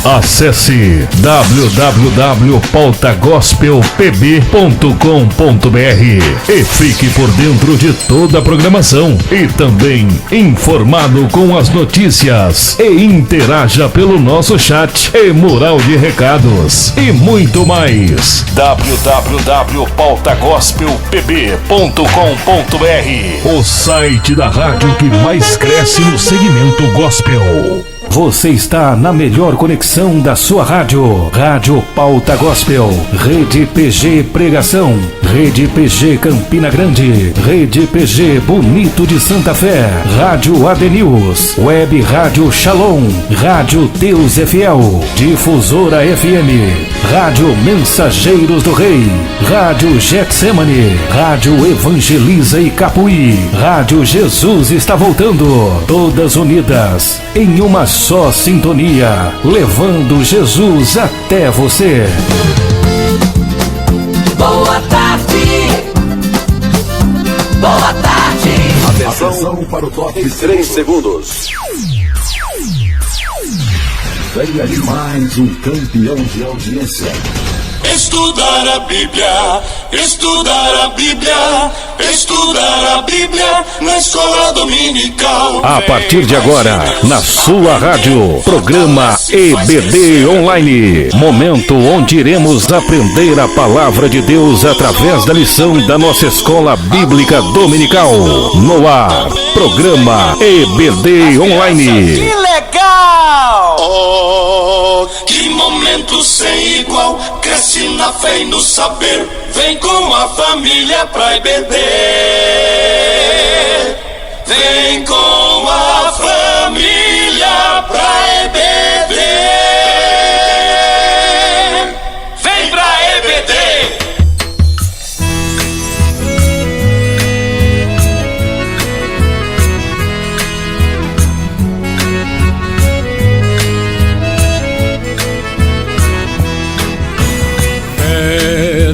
Acesse www.pautagospelpb.com.br e fique por dentro de toda a programação e também informado com as notícias e interaja pelo nosso chat e mural de recados e muito mais. www.pautagospelpb.com.br, o site da rádio que mais cresce no segmento gospel. Você está na melhor conexão da sua rádio. Rádio Pauta Gospel, Rede PG Pregação, Rede PG Campina Grande, Rede PG Bonito de Santa Fé, Rádio AD News, Web Rádio Shalom, Rádio Deus é Fiel, Difusora FM, Rádio Mensageiros do Rei, Rádio Getsemane, Rádio Evangeliza e Capuí, Rádio Jesus está voltando, todas unidas em uma só sintonia, levando Jesus até você. Boa tarde. Boa tarde. Atenção para o top 3 segundos. Vem aí mais um campeão de audiência. Estudar a Bíblia, estudar a Bíblia, estudar a Bíblia na escola dominical. A partir de agora, na sua rádio, programa EBD Online. Momento onde iremos aprender a palavra de Deus através da lição da nossa escola bíblica dominical. No ar, programa EBD Online. Que legal! Oh, que momento sem igual, cresce na fé e no saber, vem com a família pra EBD. Vem com a família pra EBD. Vem pra EBD.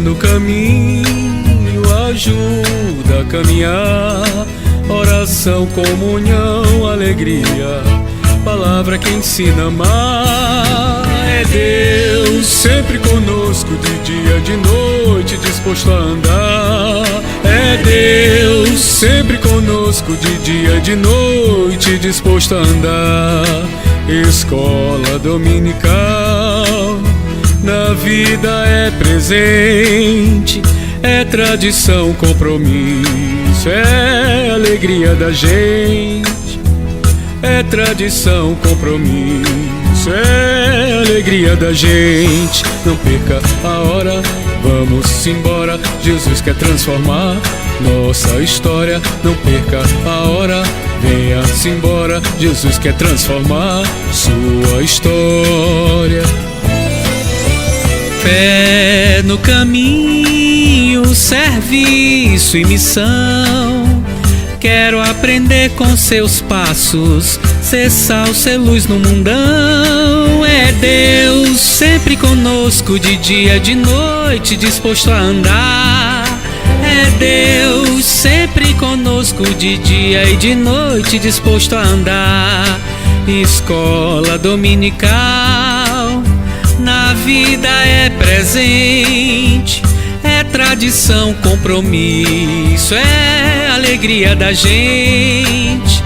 No caminho ajuda a caminhar, oração, comunhão, alegria, palavra que ensina a amar. É Deus sempre conosco, de dia, de noite, disposto a andar. É Deus sempre conosco, de dia, de noite, disposto a andar. Escola dominical, na vida é presente, é tradição, compromisso, é alegria da gente. É tradição, compromisso, é alegria da gente. Não perca a hora, vamos embora, Jesus quer transformar nossa história. Não perca a hora, venha-se embora, Jesus quer transformar sua história. Fé no caminho, serviço e missão. Quero aprender com seus passos, ser sal, ser luz no mundão. É Deus sempre conosco, de dia, de noite, disposto a andar. É Deus sempre conosco, de dia e de noite, disposto a andar. Escola dominical, na vida é presente, é tradição, compromisso, é alegria da gente.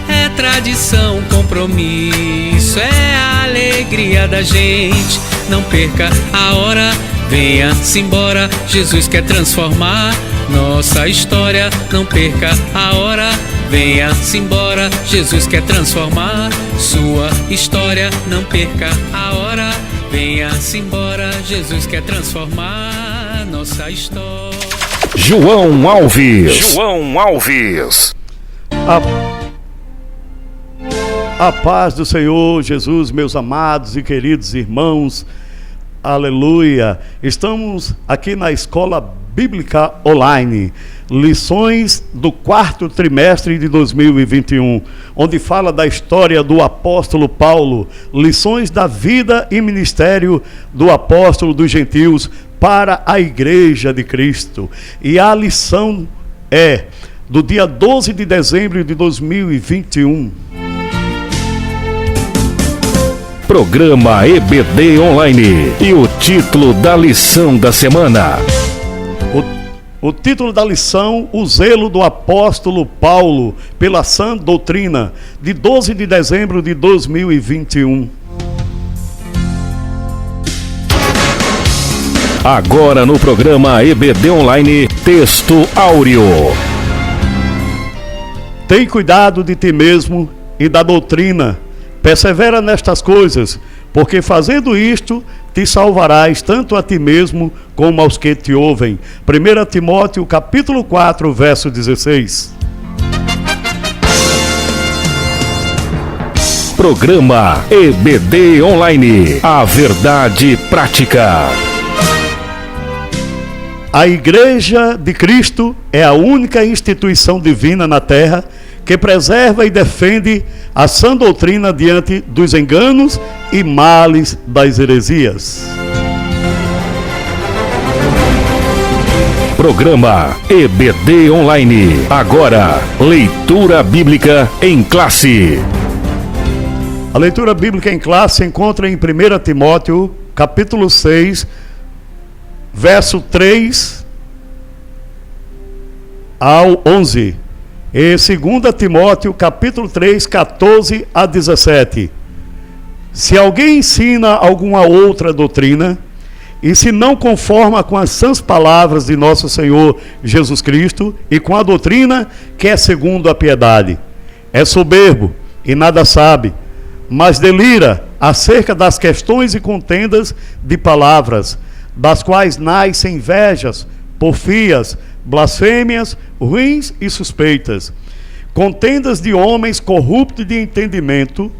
É tradição, compromisso, é alegria da gente. Não perca a hora, venha-se embora, Jesus quer transformar nossa história. Não perca a hora, venha-se embora, Jesus quer transformar sua história. Não perca a hora, venha-se embora, Jesus quer transformar nossa história. João Alves. A paz do Senhor Jesus, meus amados e queridos irmãos. Aleluia. Estamos aqui na Escola Bíblica Online, lições do 4º trimestre de 2021, onde fala da história do apóstolo Paulo, lições da vida e ministério do apóstolo dos gentios para a igreja de Cristo. E a lição é do dia 12 de dezembro de 2021. Programa EBD Online. E o título da lição da semana. O título da lição: O zelo do apóstolo Paulo pela sã doutrina, de 12 de dezembro de 2021. Agora no programa EBD Online, texto áureo. Tem cuidado de ti mesmo e da doutrina, persevera nestas coisas, porque fazendo isto, te salvarás tanto a ti mesmo como aos que te ouvem. 1 Timóteo capítulo 4, verso 16. Programa EBD Online. A verdade prática. A Igreja de Cristo é a única instituição divina na terra que preserva e defende a sã doutrina diante dos enganos e males das heresias. Programa EBD Online. Agora, leitura bíblica em classe. A leitura bíblica em classe se encontra em 1 Timóteo, capítulo 6, verso 3 ao 11. E 2 Timóteo, capítulo 3, 14 a 17. Se alguém ensina alguma outra doutrina, e se não conforma com as sãs palavras de nosso Senhor Jesus Cristo, e com a doutrina que é segundo a piedade, é soberbo e nada sabe, mas delira acerca das questões e contendas de palavras, das quais nascem invejas, porfias, blasfêmias, ruins e suspeitas, contendas de homens corruptos de entendimento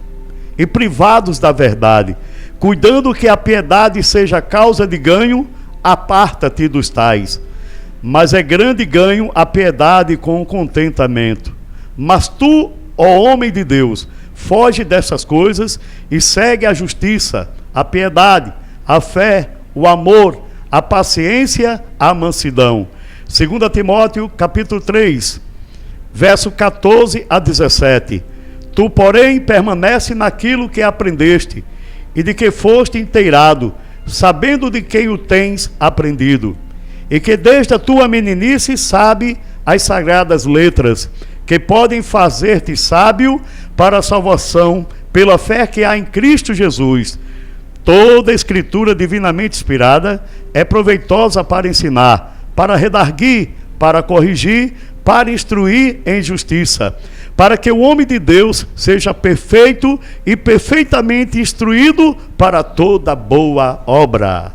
e privados da verdade, cuidando que a piedade seja causa de ganho, aparta-te dos tais. Mas é grande ganho a piedade com o contentamento. Mas tu, ó homem de Deus, foge dessas coisas e segue a justiça, a piedade, a fé, o amor, a paciência, a mansidão. 2 Timóteo, capítulo 3, verso 14 a 17. Tu, porém, permanece naquilo que aprendeste e de que foste inteirado, sabendo de quem o tens aprendido, e que desde a tua meninice sabe as sagradas letras, que podem fazer-te sábio para a salvação pela fé que há em Cristo Jesus. Toda escritura divinamente inspirada é proveitosa para ensinar, para redarguir, para corrigir, para instruir em justiça, para que o homem de Deus seja perfeito e perfeitamente instruído para toda boa obra.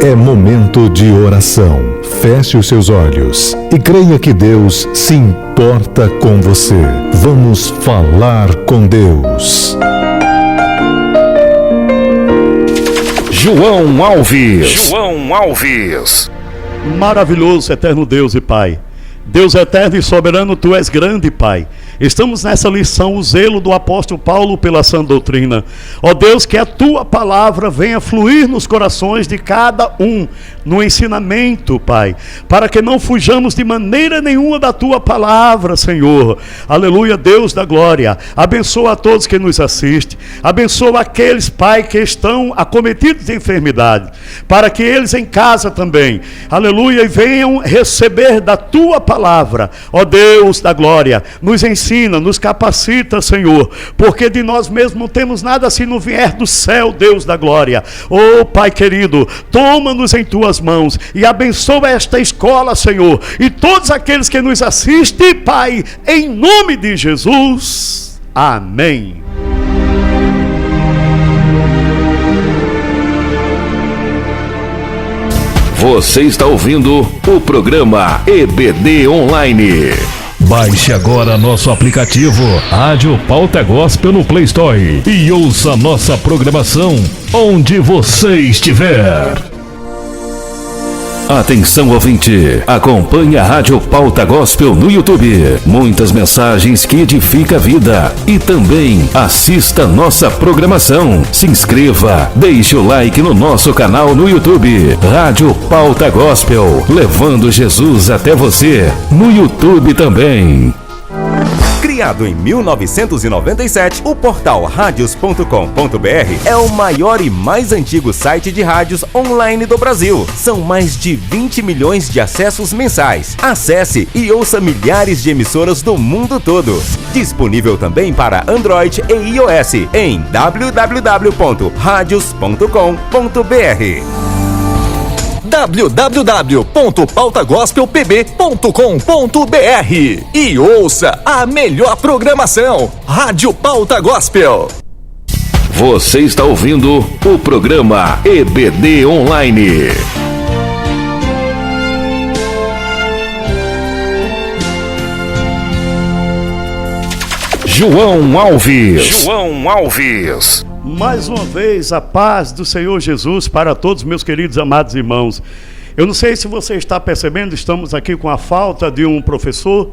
É momento de oração. Feche os seus olhos e creia que Deus se importa com você. Vamos falar com Deus. João Alves. Maravilhoso, eterno Deus e Pai. Deus eterno e soberano, Tu és grande, Pai. Estamos nessa lição, o zelo do apóstolo Paulo pela sã doutrina. Ó Deus, que a Tua palavra venha fluir nos corações de cada um, no ensinamento, Pai, para que não fujamos de maneira nenhuma da Tua palavra, Senhor. Aleluia, Deus da glória. Abençoa a todos que nos assistem. Abençoa aqueles, Pai, que estão acometidos de enfermidade, para que eles em casa também, aleluia, venham receber da Tua palavra. Ó Deus da glória, nos ensina, nos capacita, Senhor, porque de nós mesmos não temos nada se não vier do céu, Deus da glória. Ó Pai querido, toma-nos em Tuas mãos e abençoa esta escola, Senhor, e todos aqueles que nos assistem, Pai, em nome de Jesus. Amém. Você está ouvindo o programa EBD Online. Baixe agora nosso aplicativo Rádio Pauta Gospel no Play Store e ouça nossa programação onde você estiver. Atenção ouvinte, acompanhe a Rádio Pauta Gospel no YouTube. Muitas mensagens que edificam a vida. E também assista nossa programação. Se inscreva, deixe o like no nosso canal no YouTube. Rádio Pauta Gospel, levando Jesus até você. No YouTube também. Criado em 1997, o portal radios.com.br é o maior e mais antigo site de rádios online do Brasil. São mais de 20 milhões de acessos mensais. Acesse e ouça milhares de emissoras do mundo todo. Disponível também para Android e iOS em www.radios.com.br. www.pautagospelpb.com.br e ouça a melhor programação. Rádio Pauta Gospel. Você está ouvindo o programa EBD Online. João Alves. Mais uma vez, a paz do Senhor Jesus para todos meus queridos amados irmãos. Eu não sei se você está percebendo, estamos aqui com a falta de um professor,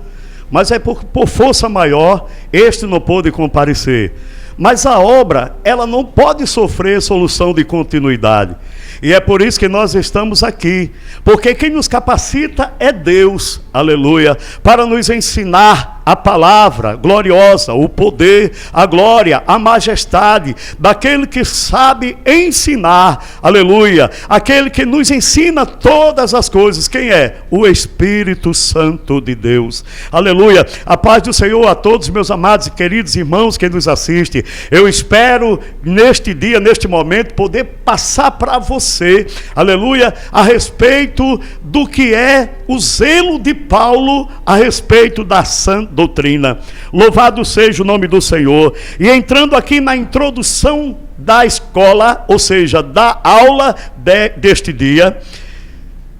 mas é por força maior, este não pôde comparecer. Mas a obra, ela não pode sofrer solução de continuidade. E é por isso que nós estamos aqui. Porque quem nos capacita é Deus, aleluia, para nos ensinar a palavra gloriosa, o poder, a glória, a majestade daquele que sabe ensinar, aleluia, aquele que nos ensina todas as coisas. Quem é? O Espírito Santo de Deus, aleluia. A paz do Senhor a todos meus amados e queridos irmãos que nos assistem. Eu espero neste dia, neste momento, poder passar para você, aleluia, a respeito do que é o zelo de Paulo a respeito da sã doutrina. Louvado seja o nome do Senhor. E entrando aqui na introdução da escola, ou seja, da aula deste dia,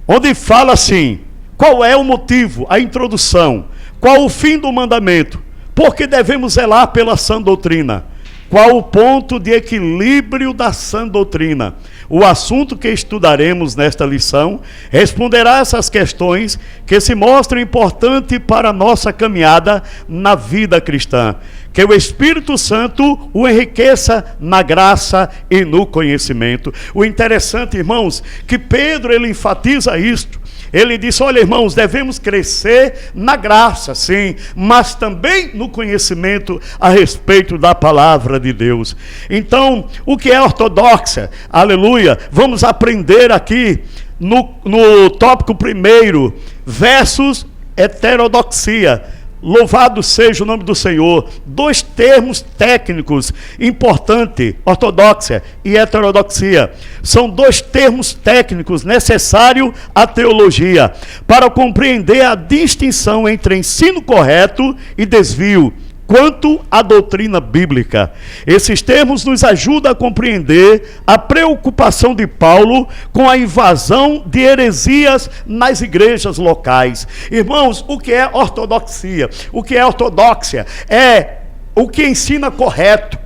onde fala assim: qual é o motivo, a introdução, qual o fim do mandamento, por que devemos zelar pela sã doutrina, qual o ponto de equilíbrio da sã doutrina. O assunto que estudaremos nesta lição responderá essas questões que se mostram importantes para a nossa caminhada na vida cristã. Que o Espírito Santo o enriqueça na graça e no conhecimento. O interessante, irmãos, que Pedro ele enfatiza isto. Ele disse: olha, irmãos, devemos crescer na graça, sim, mas também no conhecimento a respeito da palavra de Deus. Então, o que é ortodoxa? Aleluia! Vamos aprender aqui no tópico primeiro, versus heterodoxia. Louvado seja o nome do Senhor. Dois termos técnicos importantes, ortodoxia e heterodoxia. São dois termos técnicos necessários à teologia para compreender a distinção entre ensino correto e desvio quanto à doutrina bíblica. Esses termos nos ajudam a compreender a preocupação de Paulo com a invasão de heresias nas igrejas locais. Irmãos, o que é ortodoxia? O que é ortodoxia? É o que ensina correto,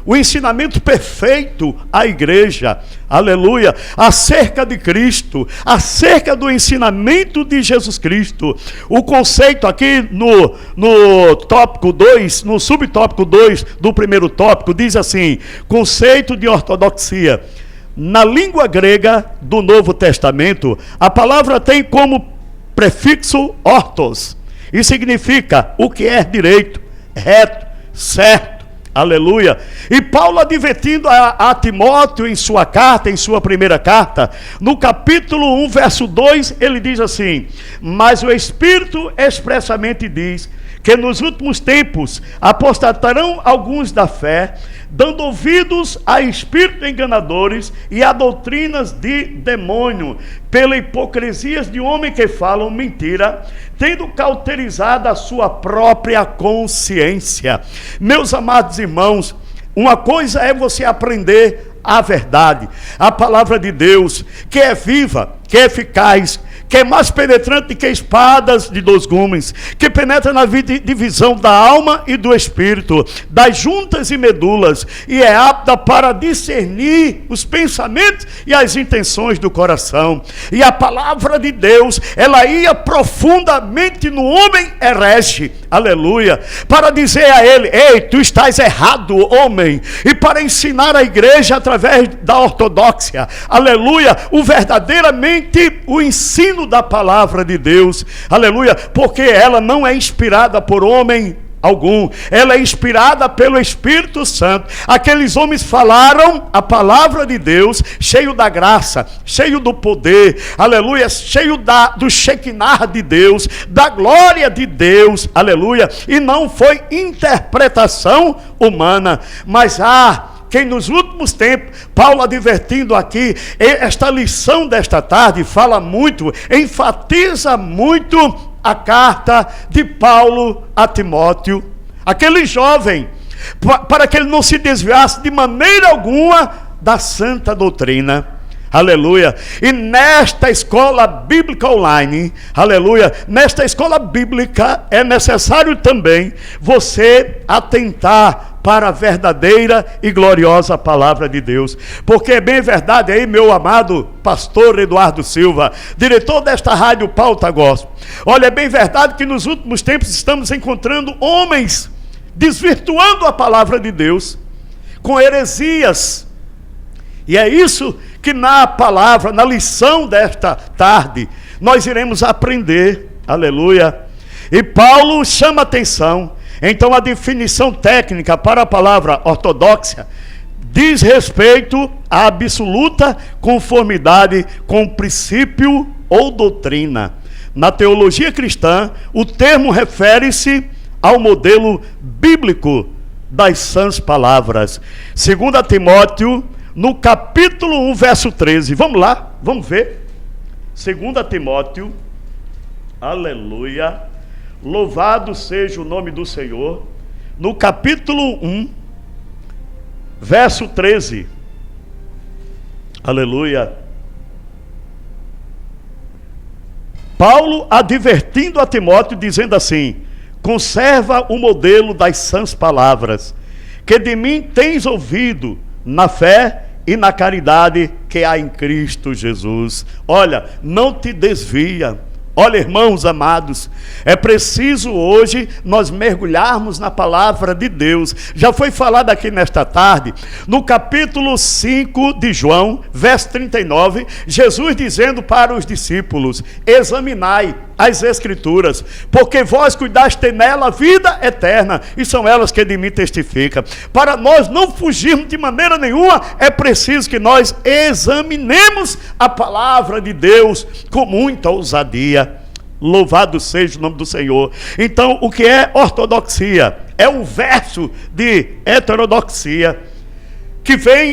o ensinamento perfeito à igreja, aleluia, acerca de Cristo, acerca do ensinamento de Jesus Cristo. O conceito aqui no tópico 2, no subtópico 2 do primeiro tópico, diz assim: conceito de ortodoxia. Na língua grega do Novo Testamento, a palavra tem como prefixo ortos, e significa o que é direito, reto, certo. Aleluia. E Paulo advertindo a Timóteo em sua carta, em sua primeira carta, no capítulo 1, verso 2, ele diz assim: mas o Espírito expressamente diz que nos últimos tempos apostatarão alguns da fé, dando ouvidos a espíritos enganadores e a doutrinas de demônio, pela hipocrisia de homens que falam mentira, tendo cauterizado a sua própria consciência. Meus amados irmãos, uma coisa é você aprender a verdade, a palavra de Deus, que é viva, que é eficaz, que é mais penetrante que espadas de 2 gumes, que penetra na divisão da alma e do espírito, das juntas e medulas, e é apta para discernir os pensamentos e as intenções do coração. E a palavra de Deus, ela ia profundamente no homem herege, aleluia, para dizer a ele: ei, tu estás errado, homem, e para ensinar a igreja através da ortodoxia, aleluia, verdadeiramente o ensino da palavra de Deus, aleluia, porque ela não é inspirada por homem algum. Ela é inspirada pelo Espírito Santo. Aqueles homens falaram a palavra de Deus, cheio da graça, cheio do poder, aleluia, cheio do Shekinah de Deus, da glória de Deus, aleluia, e não foi interpretação humana, mas quem nos últimos tempos, Paulo advertindo aqui, esta lição desta tarde fala muito, enfatiza muito a carta de Paulo a Timóteo, aquele jovem, para que ele não se desviasse de maneira alguma da santa doutrina, aleluia. E nesta escola bíblica online, aleluia, nesta escola bíblica é necessário também você atentar para a verdadeira e gloriosa palavra de Deus, porque é bem verdade aí, meu amado pastor Eduardo Silva, diretor desta rádio Pauta Gospel, olha, é bem verdade que nos últimos tempos estamos encontrando homens desvirtuando a palavra de Deus com heresias, e é isso que na palavra, na lição desta tarde, nós iremos aprender, aleluia. E Paulo chama atenção. Então a definição técnica para a palavra ortodoxa diz respeito à absoluta conformidade com princípio ou doutrina. Na teologia cristã, o termo refere-se ao modelo bíblico das sãs palavras. 2 Timóteo, no capítulo 1, verso 13. Vamos lá, vamos ver. 2 Timóteo, aleluia. Louvado seja o nome do Senhor. No capítulo 1, verso 13. Aleluia. Paulo advertindo a Timóteo, dizendo assim: conserva o modelo das sãs palavras, que de mim tens ouvido na fé e na caridade que há em Cristo Jesus. Olha, não te desvia. Olha, irmãos amados, é preciso hoje nós mergulharmos na palavra de Deus. Já foi falado aqui nesta tarde, no capítulo 5 de João, verso 39, Jesus dizendo para os discípulos: examinai as Escrituras, porque vós cuidaste nela a vida eterna, e são elas que de mim testificam. Para nós não fugirmos de maneira nenhuma, é preciso que nós examinemos a palavra de Deus com muita ousadia. Louvado seja o nome do Senhor. Então, o que é ortodoxia? É um verso de heterodoxia,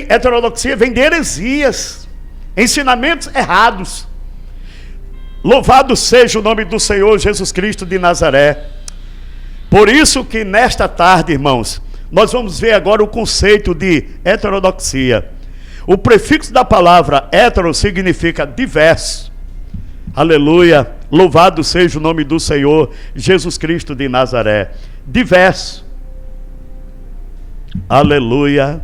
heterodoxia vem de heresias, ensinamentos errados. Louvado seja o nome do Senhor Jesus Cristo de Nazaré. Por isso que nesta tarde, irmãos, nós vamos ver agora o conceito de heterodoxia. O prefixo da palavra hetero significa diverso. Aleluia, louvado seja o nome do Senhor Jesus Cristo de Nazaré. Diverso. Aleluia.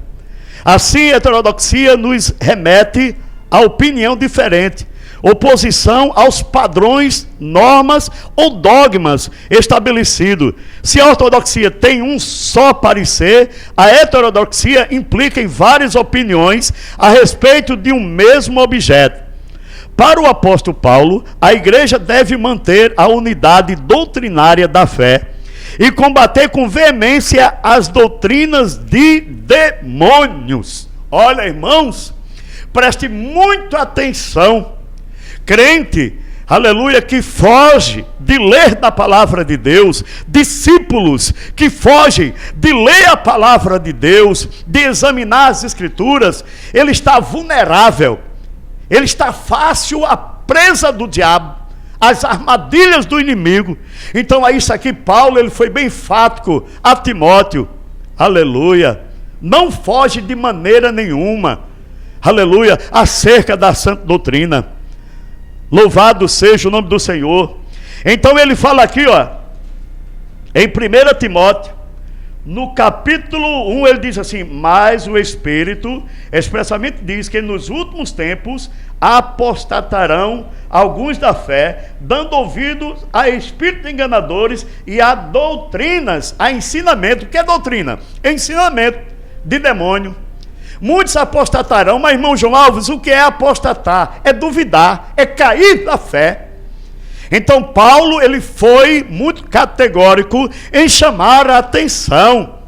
Assim, a heterodoxia nos remete à opinião diferente, oposição aos padrões, normas ou dogmas estabelecidos. Se a ortodoxia tem um só parecer, a heterodoxia implica em várias opiniões a respeito de um mesmo objeto. Para o apóstolo Paulo, a igreja deve manter a unidade doutrinária da fé e combater com veemência as doutrinas de demônios. Olha, irmãos, preste muita atenção. Crente, aleluia, que foge de ler da palavra de Deus, discípulos que fogem de ler a palavra de Deus, de examinar as Escrituras, ele está vulnerável, ele está fácil à presa do diabo, às armadilhas do inimigo. Então, a isso aqui, Paulo, ele foi bem enfático a Timóteo, aleluia, não foge de maneira nenhuma, aleluia, acerca da santa doutrina. Louvado seja o nome do Senhor. Então ele fala aqui, em 1 Timóteo, no capítulo 1, ele diz assim: mas o Espírito expressamente diz que nos últimos tempos apostatarão alguns da fé, dando ouvidos a espíritos enganadores e a doutrinas, a ensinamento. O que é doutrina? Ensinamento de demônio. Muitos apostatarão, mas irmão João Alves, o que é apostatar? É duvidar, é cair da fé. Então Paulo, ele foi muito categórico em chamar a atenção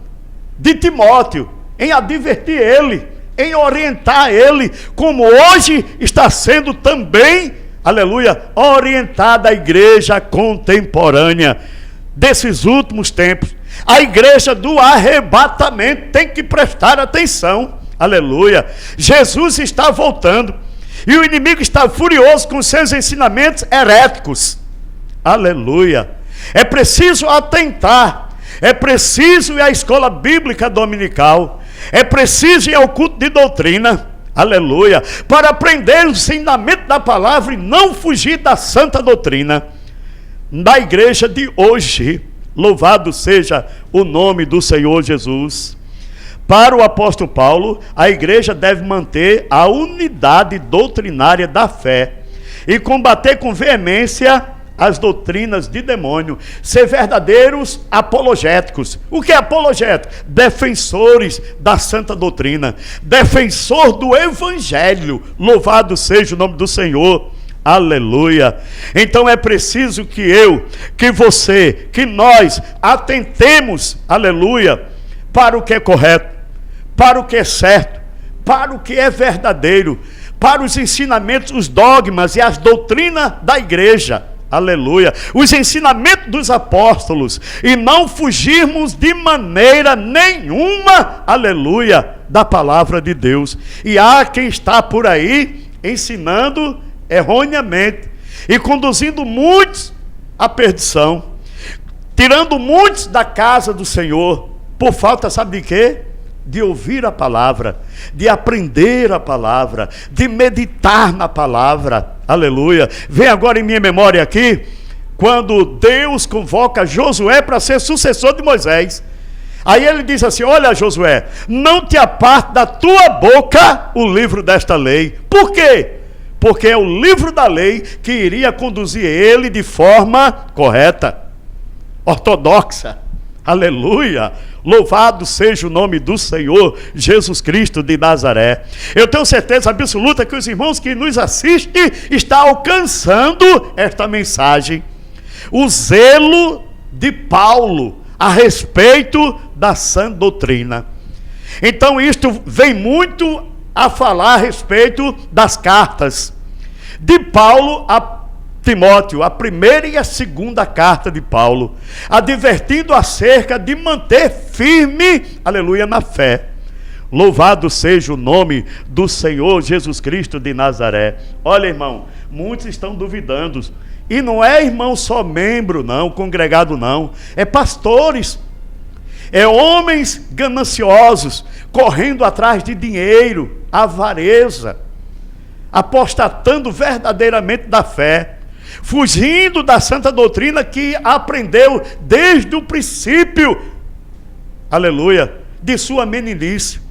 de Timóteo, em advertir ele, em orientar ele, como hoje está sendo também, aleluia, orientada a igreja contemporânea desses últimos tempos. A igreja do arrebatamento tem que prestar atenção, aleluia. Jesus está voltando e o inimigo está furioso com seus ensinamentos heréticos, aleluia. É preciso atentar, é preciso ir à escola bíblica dominical, é preciso ir ao culto de doutrina, aleluia, para aprender o ensinamento da palavra e não fugir da santa doutrina. Na igreja de hoje, louvado seja o nome do Senhor Jesus. Para o apóstolo Paulo, a igreja deve manter a unidade doutrinária da fé e combater com veemência as doutrinas de demônio, ser verdadeiros apologéticos. O que é apologético? Defensores da santa doutrina, defensor do evangelho, louvado seja o nome do Senhor, aleluia. Então é preciso que eu, que você, que nós atentemos, aleluia, para o que é correto, para o que é certo, para o que é verdadeiro, para os ensinamentos, os dogmas e as doutrinas da igreja, aleluia, os ensinamentos dos apóstolos, e não fugirmos de maneira nenhuma, aleluia, da palavra de Deus. E há quem está por aí ensinando erroneamente e conduzindo muitos à perdição, tirando muitos da casa do Senhor, por falta, sabe de quê? De ouvir a palavra, de aprender a palavra, de meditar na palavra, aleluia. Vem agora em minha memória aqui, quando Deus convoca Josué para ser sucessor de Moisés. Aí ele diz assim: olha, Josué, não te aparte da tua boca o livro desta lei. Por quê? Porque é o livro da lei que iria conduzir ele de forma correta, ortodoxa, aleluia. Louvado seja o nome do Senhor Jesus Cristo de Nazaré. Eu tenho certeza absoluta que os irmãos que nos assistem estão alcançando esta mensagem. O zelo de Paulo a respeito da sã doutrina. Então isto vem muito a falar a respeito das cartas de Paulo a Timóteo, a primeira e a segunda carta de Paulo, advertindo acerca de manter firme, aleluia, na fé. Louvado seja o nome do Senhor Jesus Cristo de Nazaré. Olha, irmão, muitos estão duvidando, e não é irmão só membro não, congregado não, é pastores, é homens gananciosos, correndo atrás de dinheiro, avareza, apostatando verdadeiramente da fé, fugindo da santa doutrina que aprendeu desde o princípio, aleluia, de sua meninice.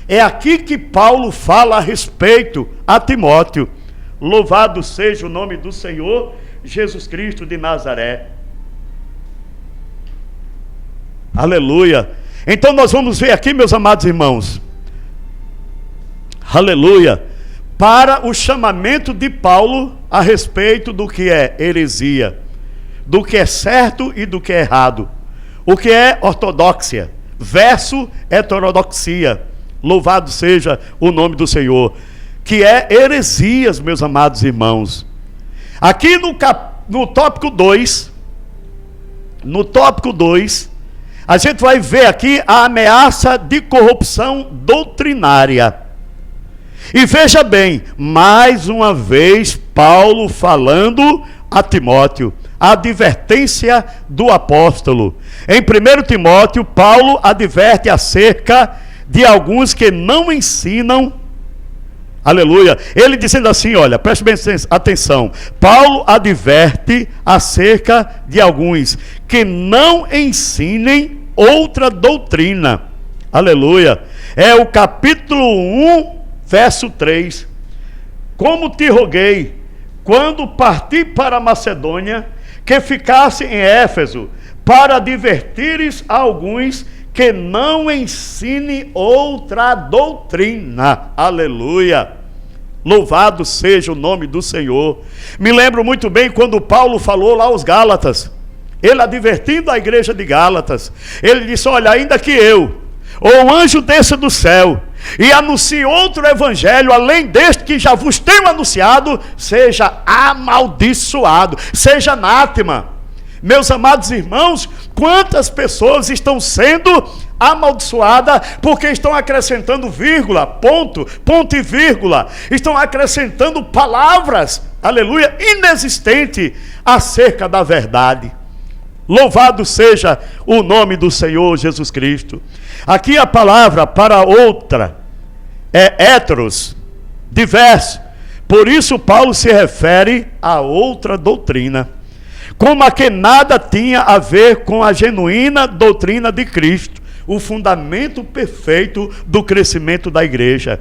É aqui que Paulo fala a respeito a Timóteo. Louvado seja o nome do Senhor Jesus Cristo de Nazaré. Aleluia. Então nós vamos ver aqui, meus amados irmãos, aleluia, para o chamamento de Paulo a respeito do que é heresia, do que é certo e do que é errado, o que é ortodoxia versus heterodoxia, louvado seja o nome do Senhor, que é heresias, meus amados irmãos. Aqui no tópico 2, a gente vai ver aqui a ameaça de corrupção doutrinária. E veja bem, mais uma vez Paulo falando a Timóteo, a advertência do apóstolo. Em 1 Timóteo, Paulo adverte acerca de alguns que não ensinam, aleluia, ele dizendo assim, olha, preste bem atenção, Paulo adverte acerca de alguns que não ensinem outra doutrina, aleluia, é o capítulo 1, verso 3, como te roguei, quando parti para a Macedônia, que ficasse em Éfeso, para advertires a alguns que não ensine outra doutrina, aleluia, Louvado seja o nome do Senhor. Me lembro muito bem quando Paulo falou lá aos Gálatas, ele advertindo a igreja de Gálatas, ele disse: olha, ainda que eu, ou um anjo desça do céu, e anuncie outro evangelho, além deste que já vos tenho anunciado, seja amaldiçoado, seja anátema. Meus amados irmãos, quantas pessoas estão sendo amaldiçoadas porque estão acrescentando vírgula, ponto e vírgula, estão acrescentando palavras, aleluia, inexistente acerca da verdade. Louvado seja o nome do Senhor Jesus Cristo. Aqui a palavra para outra é heteros, diverso. Por isso Paulo se refere a outra doutrina, como a que nada tinha a ver com a genuína doutrina de Cristo, o fundamento perfeito do crescimento da igreja.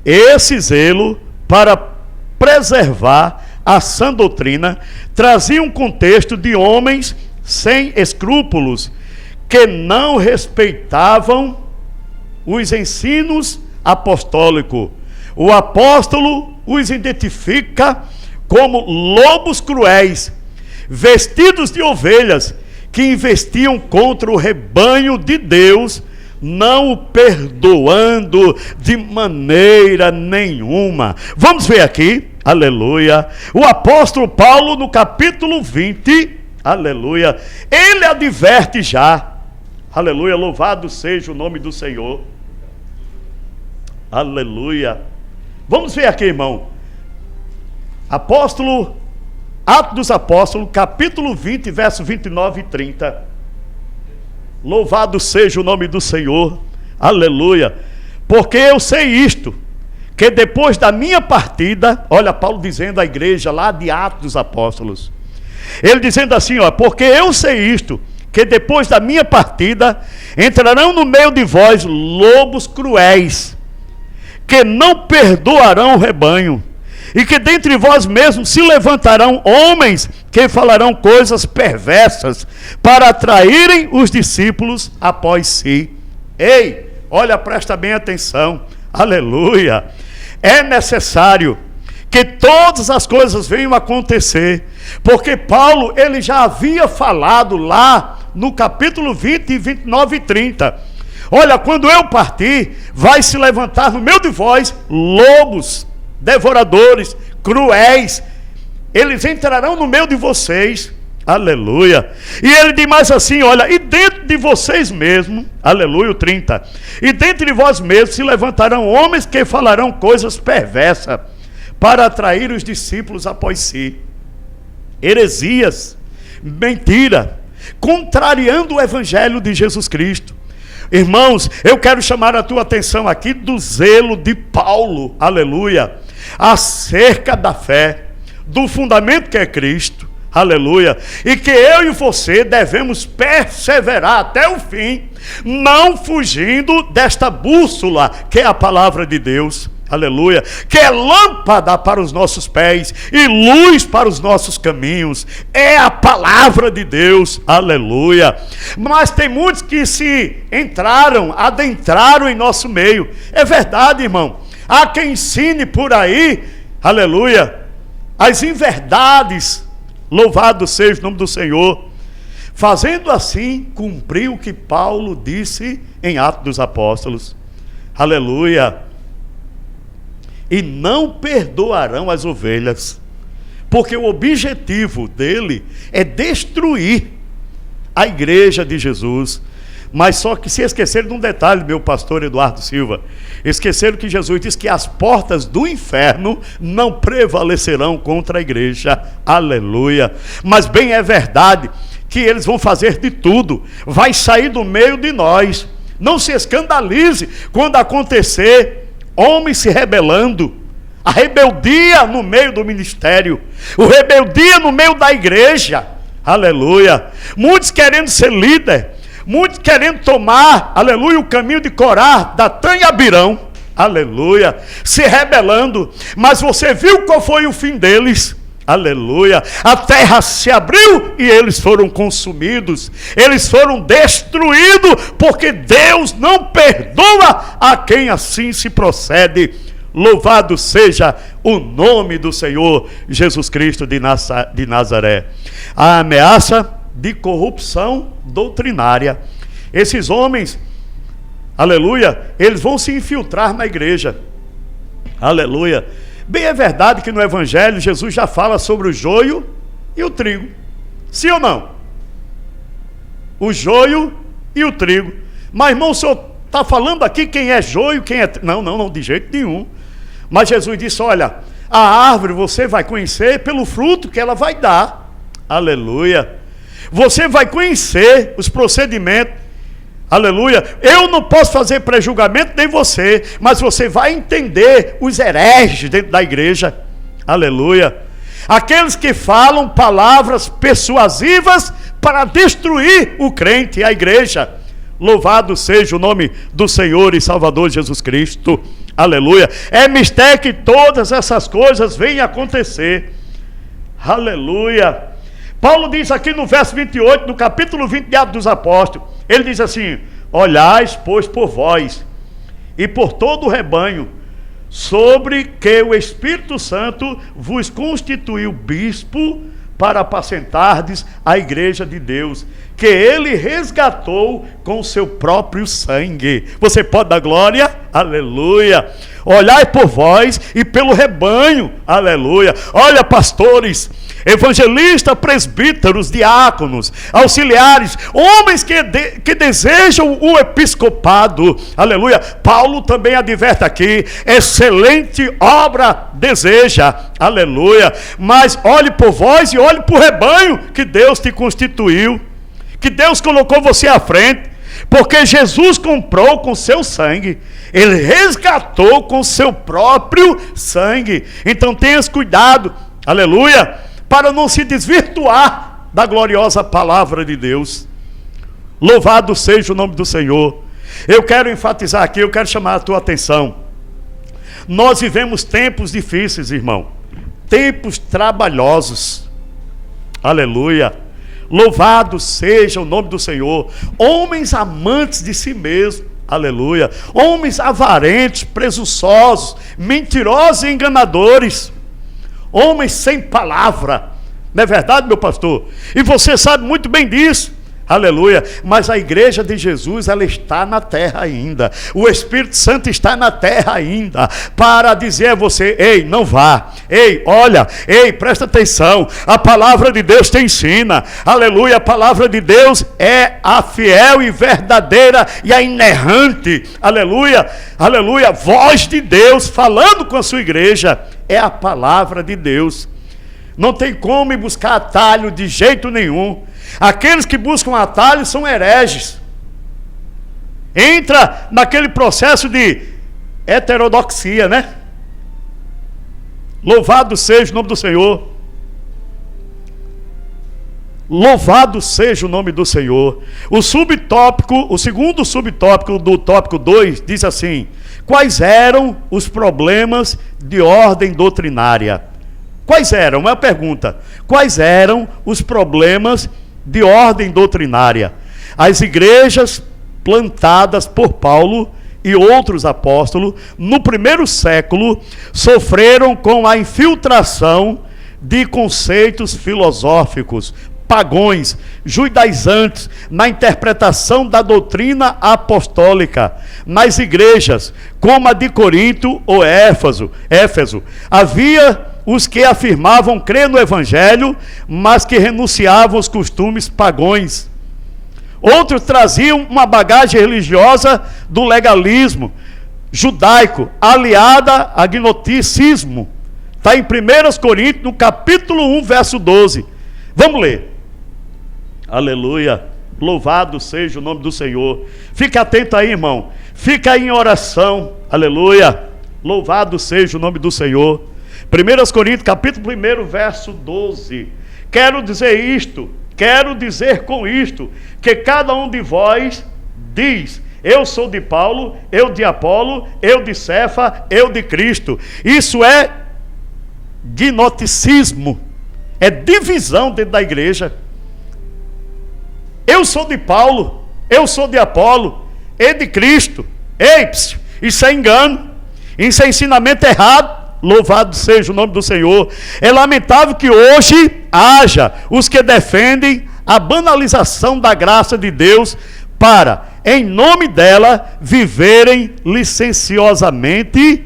Esse zelo para preservar a sã doutrina trazia um contexto de homens sem escrúpulos, que não respeitavam os ensinos apostólicos. O apóstolo os identifica como lobos cruéis, vestidos de ovelhas, que investiam contra o rebanho de Deus, não o perdoando de maneira nenhuma. Vamos ver aqui, aleluia, o apóstolo Paulo no capítulo 20, aleluia, ele adverte já, aleluia, louvado seja o nome do Senhor, aleluia. Vamos ver aqui, irmão, Atos dos Apóstolos, capítulo 20, verso 29 e 30. Louvado seja o nome do Senhor, aleluia. Porque eu sei isto, que depois da minha partida, olha Paulo dizendo à igreja lá de Atos dos Apóstolos, ele dizendo assim, ó, porque eu sei isto, que depois da minha partida, entrarão no meio de vós lobos cruéis, que não perdoarão o rebanho, e que dentre vós mesmos se levantarão homens que falarão coisas perversas para atraírem os discípulos após si. Ei, olha, presta bem atenção, aleluia. É necessário que todas as coisas venham a acontecer, porque Paulo, ele já havia falado lá no capítulo 20, 29 e 30. Olha, quando eu partir, vai se levantar no meio de vós lobos devoradores, cruéis, eles entrarão no meio de vocês, aleluia, e ele diz mais assim, olha, e dentro de vocês mesmos, aleluia, o 30, e dentro de vós mesmos se levantarão homens que falarão coisas perversas, para atrair os discípulos após si, heresias, mentira, contrariando o evangelho de Jesus Cristo. Irmãos, eu quero chamar a tua atenção aqui do zelo de Paulo, aleluia, acerca da fé, do fundamento que é Cristo, aleluia, e que eu e você devemos perseverar até o fim, não fugindo desta bússola que é a palavra de Deus, aleluia, que é lâmpada para os nossos pés e luz para os nossos caminhos, é a palavra de Deus, aleluia. Mas tem muitos que se adentraram em nosso meio, é verdade, irmão, há quem ensine por aí, aleluia, as inverdades, louvado seja o nome do Senhor, fazendo assim cumprir o que Paulo disse em Atos dos Apóstolos, aleluia. E não perdoarão as ovelhas, porque o objetivo dele é destruir a igreja de Jesus. Mas só que se esqueceram de um detalhe, meu pastor Eduardo Silva, esqueceram que Jesus disse que as portas do inferno não prevalecerão contra a igreja, aleluia. Mas bem é verdade que eles vão fazer de tudo, vai sair do meio de nós. Não se escandalize quando acontecer homens se rebelando, a rebeldia no meio do ministério, o rebeldia no meio da igreja, aleluia, muitos querendo ser líder, muitos querendo tomar, aleluia, o caminho de Corá, Datã e Abirão, aleluia, se rebelando, mas você viu qual foi o fim deles? Aleluia, a terra se abriu e eles foram consumidos, eles foram destruídos, porque Deus não perdoa a quem assim se procede. Louvado seja o nome do Senhor Jesus Cristo de Nazaré. A ameaça de corrupção doutrinária. Esses homens, aleluia, eles vão se infiltrar na igreja. Aleluia. Bem, é verdade que no Evangelho Jesus já fala sobre o joio e o trigo. Sim ou não? O joio e o trigo. Mas, irmão, o senhor está falando aqui quem é joio, quem é trigo? Não, de jeito nenhum. Mas Jesus disse, olha, a árvore você vai conhecer pelo fruto que ela vai dar. Aleluia. Você vai conhecer os procedimentos. Aleluia. Eu não posso fazer pré-julgamento nem você, mas você vai entender os hereges dentro da igreja. Aleluia. Aqueles que falam palavras persuasivas para destruir o crente e a igreja. Louvado seja o nome do Senhor e Salvador Jesus Cristo. Aleluia. É mistério que todas essas coisas venham acontecer. Aleluia. Paulo diz aqui no verso 28, no capítulo 20 de Atos dos Apóstolos, ele diz assim, olhais, pois, por vós e por todo o rebanho, sobre que o Espírito Santo vos constituiu bispo para apacentardes a igreja de Deus, que ele resgatou com o seu próprio sangue. Você pode dar glória? Aleluia. Olhai por vós e pelo rebanho. Aleluia. Olha, pastores, evangelistas, presbíteros, diáconos, auxiliares, homens que desejam o episcopado. Aleluia. Paulo também adverte aqui, excelente obra deseja. Aleluia. Mas olhe por vós e olhe por rebanho que Deus te constituiu, que Deus colocou você à frente, porque Jesus comprou com seu sangue, ele resgatou com seu próprio sangue. Então tenhas cuidado, aleluia, para não se desvirtuar da gloriosa palavra de Deus. Louvado seja o nome do Senhor. Eu quero enfatizar aqui, eu quero chamar a tua atenção. Nós vivemos tempos difíceis, irmão, tempos trabalhosos. Aleluia. Louvado seja o nome do Senhor. Homens amantes de si mesmos, aleluia. Homens avarentos, presunçosos, mentirosos e enganadores. Homens sem palavra. Não é verdade, meu pastor? E você sabe muito bem disso. Aleluia. Mas a igreja de Jesus, ela está na terra ainda. O Espírito Santo está na terra ainda para dizer a você, ei, não vá. Ei, olha, ei, presta atenção. A palavra de Deus te ensina. Aleluia. A palavra de Deus é a fiel e verdadeira e a inerrante. Aleluia. Aleluia. Voz de Deus falando com a sua igreja. É a palavra de Deus. Não tem como ir buscar atalho de jeito nenhum. Aqueles que buscam atalho são hereges. Entra naquele processo de heterodoxia, né? Louvado seja o nome do Senhor. Louvado seja o nome do Senhor. O subtópico, o segundo subtópico do tópico 2 diz assim: quais eram os problemas de ordem doutrinária? Quais eram? Uma pergunta. Quais eram os problemas de ordem doutrinária? As igrejas plantadas por Paulo e outros apóstolos no primeiro século sofreram com a infiltração de conceitos filosóficos pagões, judaizantes, na interpretação da doutrina apostólica. Nas igrejas, como a de Corinto ou Éfeso, havia os que afirmavam crer no Evangelho, mas que renunciavam aos costumes pagões. Outros traziam uma bagagem religiosa do legalismo judaico, aliada a gnosticismo. Está em 1 Coríntios, no capítulo 1, verso 12. Vamos ler. Aleluia. Louvado seja o nome do Senhor. Fique atento aí, irmão. Fica aí em oração. Aleluia. Louvado seja o nome do Senhor. 1 Coríntios, capítulo 1, verso 12. Quero dizer com isto, que cada um de vós diz: eu sou de Paulo, eu de Apolo, eu de Cefa, eu de Cristo. Isso é gnosticismo, é divisão dentro da igreja. Eu sou de Paulo, eu sou de Apolo, eu de Cristo. Ei, isso é engano. Isso é ensinamento errado. Louvado seja o nome do Senhor. É lamentável que hoje haja os que defendem a banalização da graça de Deus para, em nome dela, viverem licenciosamente,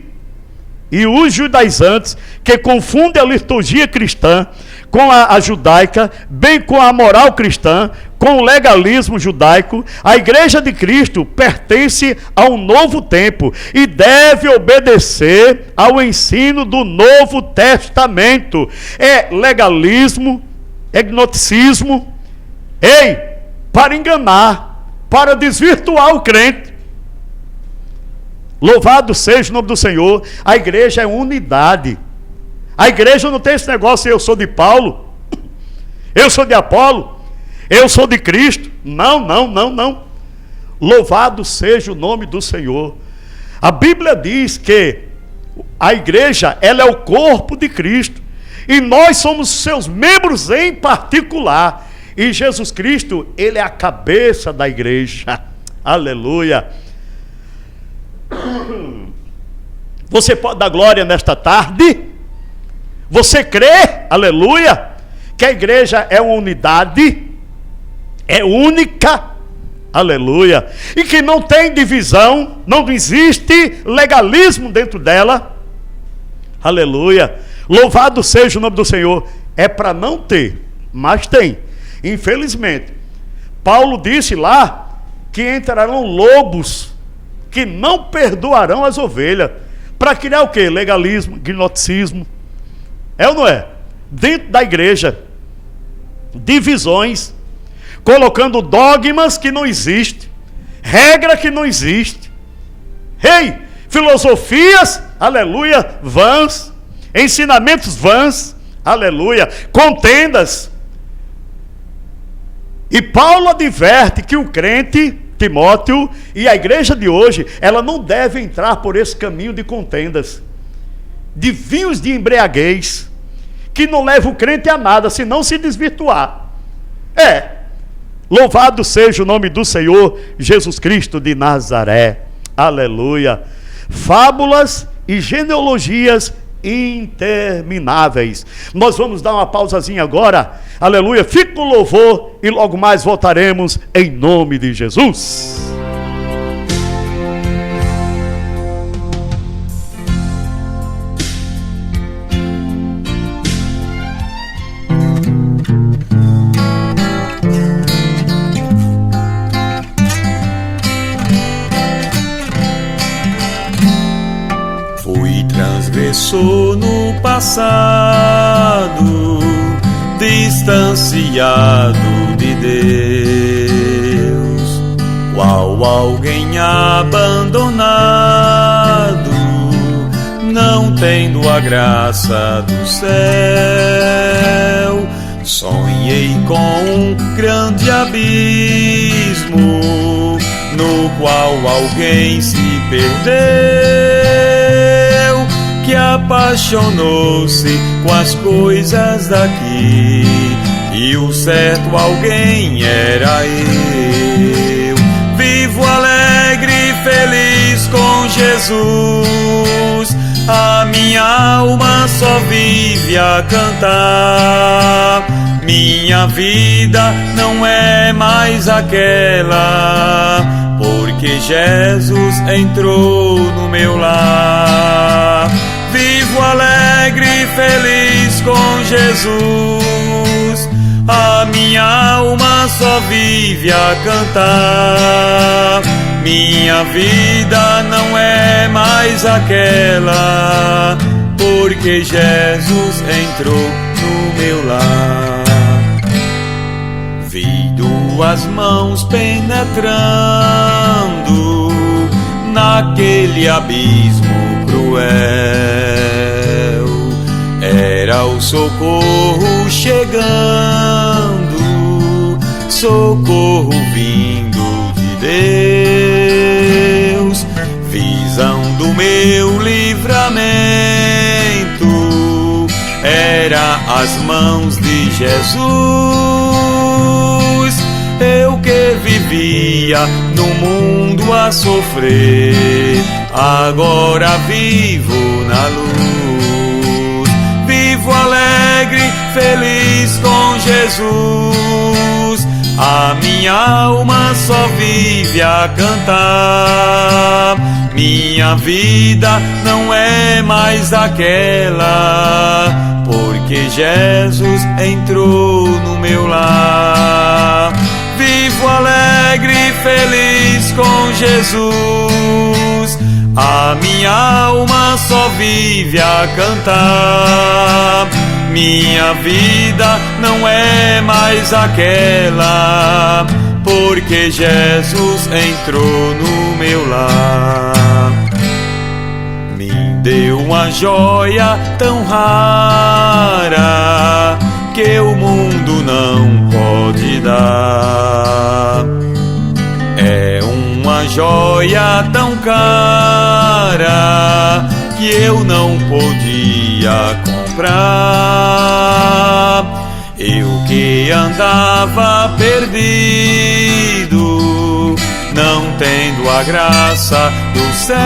e os judaizantes que confundem a liturgia cristã com a judaica, bem com a moral cristã, com o legalismo judaico. A Igreja de Cristo pertence a um novo tempo e deve obedecer ao ensino do Novo Testamento. É legalismo, é gnosticismo, para enganar, para desvirtuar o crente. Louvado seja o nome do Senhor. A igreja é unidade. A igreja não tem esse negócio, eu sou de Paulo, eu sou de Apolo, eu sou de Cristo. Não. Louvado seja o nome do Senhor. A Bíblia diz que a igreja, ela é o corpo de Cristo, e nós somos seus membros em particular. E Jesus Cristo, ele é a cabeça da igreja. Aleluia. Você pode dar glória nesta tarde? Você crê, aleluia, que a igreja é uma unidade, é única, aleluia, e que não tem divisão, não existe legalismo dentro dela, aleluia. Louvado seja o nome do Senhor. É para não ter, mas tem, infelizmente. Paulo disse lá que entrarão lobos que não perdoarão as ovelhas. Para criar o quê? Legalismo, gnosticismo. É ou não é? Dentro da igreja, divisões, colocando dogmas que não existem, regra que não existe, filosofias, aleluia, vãs, ensinamentos vãs, aleluia, contendas. E Paulo adverte que o crente Timóteo e a igreja de hoje, ela não deve entrar por esse caminho de contendas, de vinhos de embriaguez, que não leva o crente a nada, senão se desvirtuar. Louvado seja o nome do Senhor Jesus Cristo de Nazaré, aleluia. Fábulas e genealogias intermináveis. Nós vamos dar uma pausazinha agora, aleluia, fique no louvor e logo mais voltaremos em nome de Jesus. Transgressor no passado, distanciado de Deus, qual alguém abandonado, não tendo a graça do céu. Sonhei com um grande abismo, no qual alguém se perdeu, que apaixonou-se com as coisas daqui, e o certo alguém era eu. Vivo alegre e feliz com Jesus, a minha alma só vive a cantar. Minha vida não é mais aquela, porque Jesus entrou no meu lar. Vivo alegre e feliz com Jesus, a minha alma só vive a cantar. Minha vida não é mais aquela, porque Jesus entrou no meu lar. Vi duas mãos penetrando naquele abismo cruel. Era o socorro chegando, socorro vindo de Deus. Visão do meu livramento, era as mãos de Jesus. Eu que vivia no mundo a sofrer, agora vivo na luz. Vivo alegre, feliz com Jesus. A minha alma só vive a cantar. Minha vida não é mais aquela, porque Jesus entrou no meu lar. Vivo alegre e feliz com Jesus. A minha alma só vive a cantar. Minha vida não é mais aquela, porque Jesus entrou no meu lar. Me deu uma joia tão rara que o mundo não pode dar. É uma joia tão cara que eu não podia comprar. Eu que andava perdido, não tendo a graça do céu,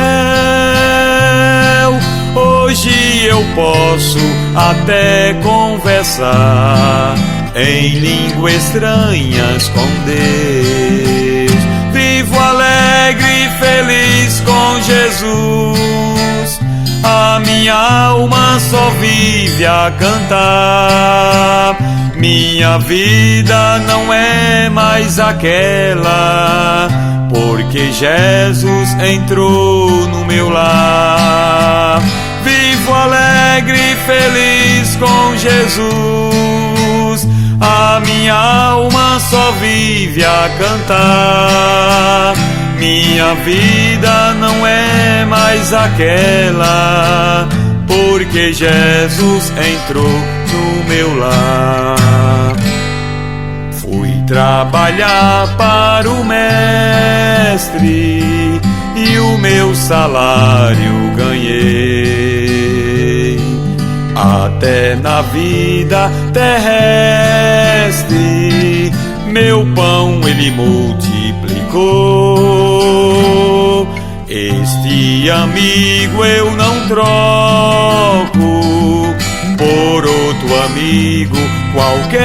hoje eu posso até conversar em línguas estranhas com Deus. Vivo alegre e feliz com Jesus. A minha alma só vive a cantar. Minha vida não é mais aquela, porque Jesus entrou no meu lar. Vivo alegre e feliz com Jesus. A minha alma só vive a cantar. Minha vida não é mais aquela, porque Jesus entrou no meu lar. Fui trabalhar para o mestre e o meu salário ganhei. Até na vida terrestre meu pão ele multiplicou. Este amigo eu não troco por outro amigo qualquer,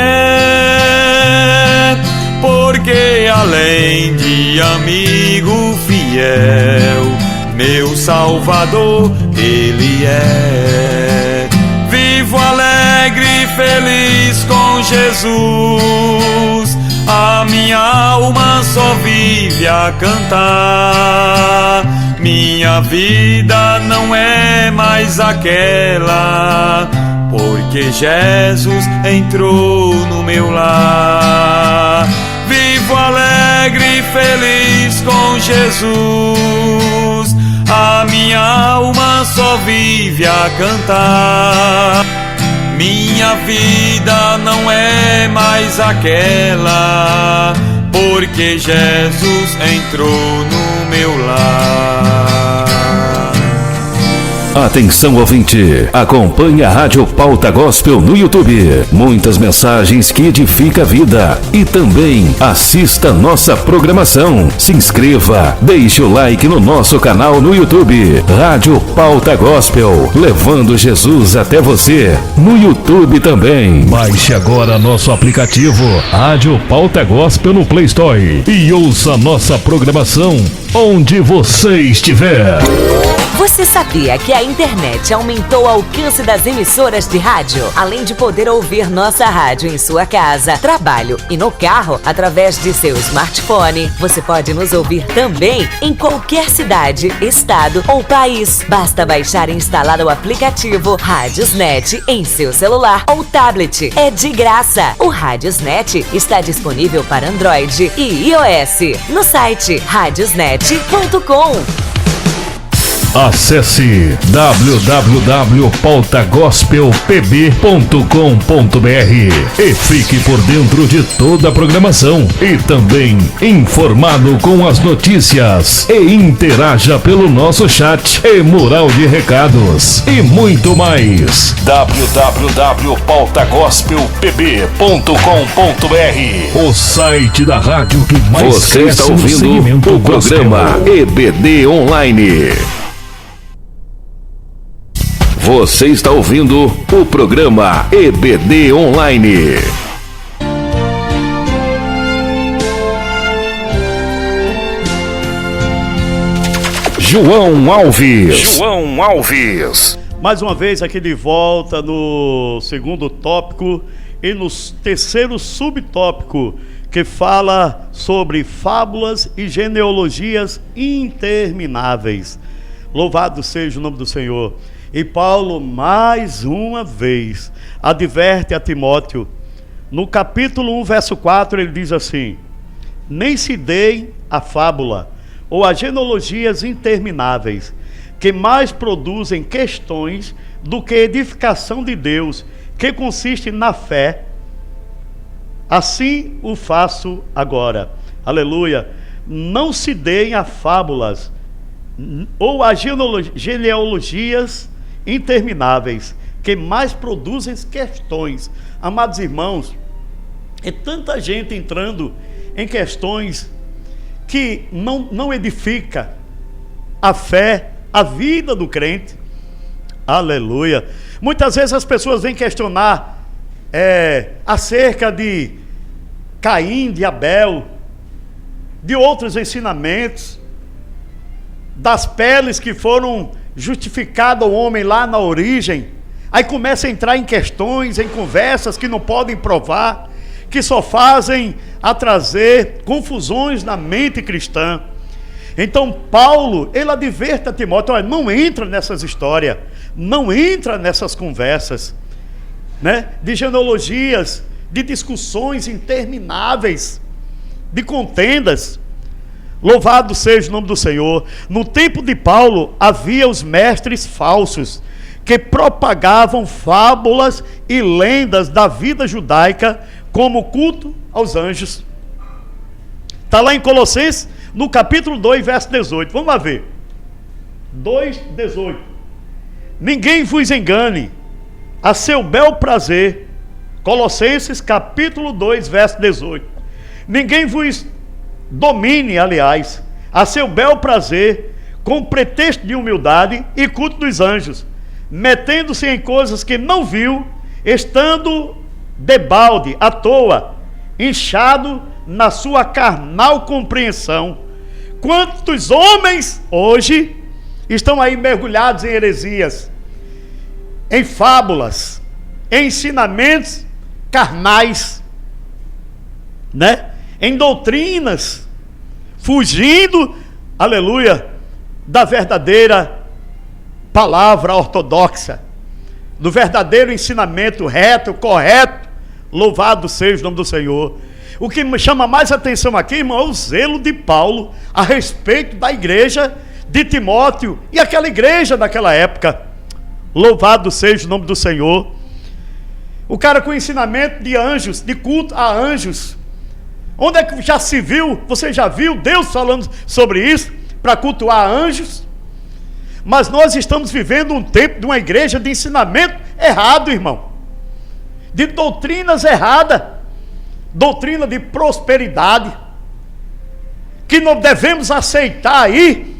porque além de amigo fiel, meu Salvador ele é. Vivo alegre e feliz com Jesus. A minha alma só vive a cantar. Minha vida não é mais aquela, porque Jesus entrou no meu lar. Vivo alegre e feliz com Jesus. A minha alma só vive a cantar. Minha vida não é mais aquela, porque Jesus entrou no meu lar. Atenção ouvinte, acompanhe a Rádio Pauta Gospel no YouTube. Muitas mensagens que edificam a vida. E também assista nossa programação. Se inscreva, deixe o like no nosso canal no YouTube. Rádio Pauta Gospel, levando Jesus até você. No YouTube também. Baixe agora nosso aplicativo Rádio Pauta Gospel no Play Store e ouça nossa programação onde você estiver. Você sabia que a internet aumentou o alcance das emissoras de rádio? Além de poder ouvir nossa rádio em sua casa, trabalho e no carro através de seu smartphone, você pode nos ouvir também em qualquer cidade, estado ou país. Basta baixar e instalar o aplicativo Radiosnet em seu celular ou tablet. É de graça. O Radiosnet está disponível para Android e iOS no site radiosnet.com. Acesse www.pautagospelpb.com.br e fique por dentro de toda a programação e também informado com as notícias e interaja pelo nosso chat e mural de recados e muito mais. www.pautagospelpb.com.br, o site da rádio que mais Você está ouvindo o programa EBD Online. Você está ouvindo o programa EBD Online. João Alves. Mais uma vez aqui de volta no segundo tópico e no terceiro subtópico, que fala sobre fábulas e genealogias intermináveis. Louvado seja o nome do Senhor. E Paulo, mais uma vez, adverte a Timóteo. No capítulo 1, verso 4, ele diz assim: nem se deem a fábula ou a genealogias intermináveis, que mais produzem questões do que edificação de Deus, que consiste na fé. Assim o faço agora. Aleluia. Não se deem a fábulas ou a genealogias intermináveis, que mais produzem questões. Amados irmãos, é tanta gente entrando em questões que não edifica a fé, a vida do crente. Aleluia. Muitas vezes as pessoas vêm questionar acerca de Caim, de Abel, de outros ensinamentos, das peles que foram justificadas ao homem lá na origem. Aí começa a entrar em questões, em conversas que não podem provar, que só fazem a trazer confusões na mente cristã. Então Paulo, ele adverte a Timóteo: olha, não entra nessas histórias, não entra nessas conversas, né, de genealogias, de discussões intermináveis, de contendas. Louvado seja o nome do Senhor. No tempo de Paulo havia os mestres falsos, que propagavam fábulas e lendas da vida judaica, como o culto aos anjos. Está lá em Colossenses, no capítulo 2, verso 18. Vamos lá ver. 2:18. Ninguém vos engane a seu bel prazer. Colossenses, capítulo 2, verso 18. Ninguém vos domine, aliás, a seu bel prazer, com pretexto de humildade e culto dos anjos, metendo-se em coisas que não viu, estando debalde, à toa, inchado na sua carnal compreensão. Quantos homens hoje estão aí mergulhados em heresias, em fábulas, em ensinamentos carnais, né? Em doutrinas, fugindo, aleluia, da verdadeira palavra ortodoxa, do verdadeiro ensinamento reto, correto. Louvado seja o nome do Senhor. O que me chama mais atenção aqui, irmão, é o zelo de Paulo a respeito da igreja de Timóteo e aquela igreja daquela época. Louvado seja o nome do Senhor. O cara com ensinamento de anjos, de culto a anjos. Onde é que já se viu, você já viu Deus falando sobre isso, para cultuar anjos? Mas nós estamos vivendo um tempo de uma igreja de ensinamento errado, irmão. De doutrinas erradas. Doutrina de prosperidade. Que não devemos aceitar aí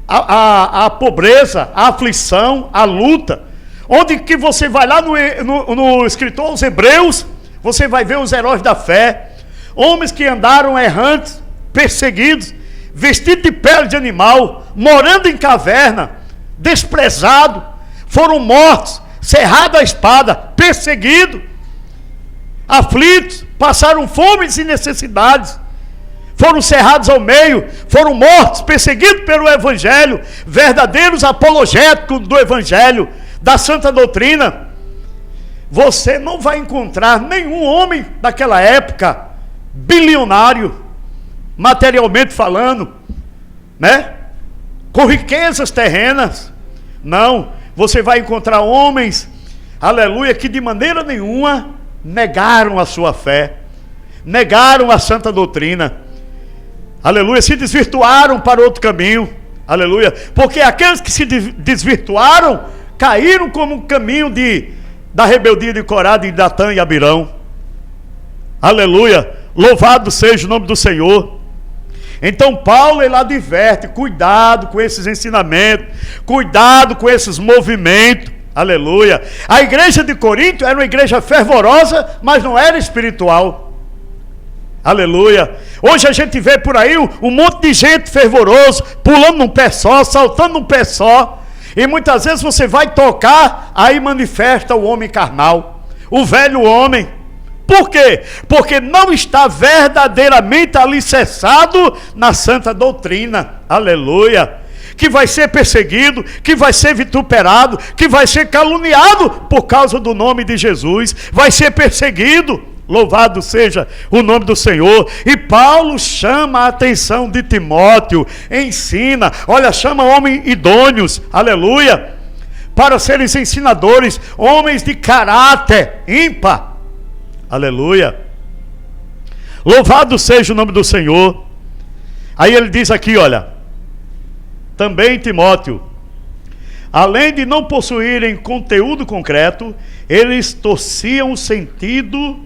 a pobreza, a aflição, a luta. Onde que você vai lá no escritor aos Hebreus, você vai ver os heróis da fé, homens que andaram errantes, perseguidos, vestidos de pele de animal, morando em caverna, desprezados, foram mortos, cerrados à espada, perseguidos, aflitos, passaram fomes e necessidades, foram cerrados ao meio, foram mortos, perseguidos pelo Evangelho, verdadeiros apologéticos do Evangelho, da santa doutrina. Você não vai encontrar nenhum homem daquela época, bilionário, materialmente falando, né? com riquezas terrenas. Não, você vai encontrar homens, aleluia, que de maneira nenhuma negaram a sua fé, negaram a santa doutrina, aleluia, se desvirtuaram para outro caminho, aleluia, porque aqueles que se desvirtuaram, caíram como um caminho da rebeldia de Corá, de Datã e Abirão, aleluia, louvado seja o nome do Senhor. Então Paulo, ele adverte, cuidado com esses ensinamentos, cuidado com esses movimentos, aleluia. A igreja de Corinto era uma igreja fervorosa, mas não era espiritual, aleluia. Hoje a gente vê por aí um monte de gente fervoroso, pulando num pé só, saltando num pé só, e muitas vezes você vai tocar, aí manifesta o homem carnal, o velho homem. Por quê? Porque não está verdadeiramente alicerçado na santa doutrina, aleluia, que vai ser perseguido, que vai ser vituperado, que vai ser caluniado por causa do nome de Jesus, vai ser perseguido, louvado seja o nome do Senhor. E Paulo chama a atenção de Timóteo, ensina, olha, chama homens idôneos, aleluia, para serem ensinadores, homens de caráter ímpar, aleluia, louvado seja o nome do Senhor. Aí ele diz aqui, olha, também Timóteo, além de não possuírem conteúdo concreto, eles torciam o sentido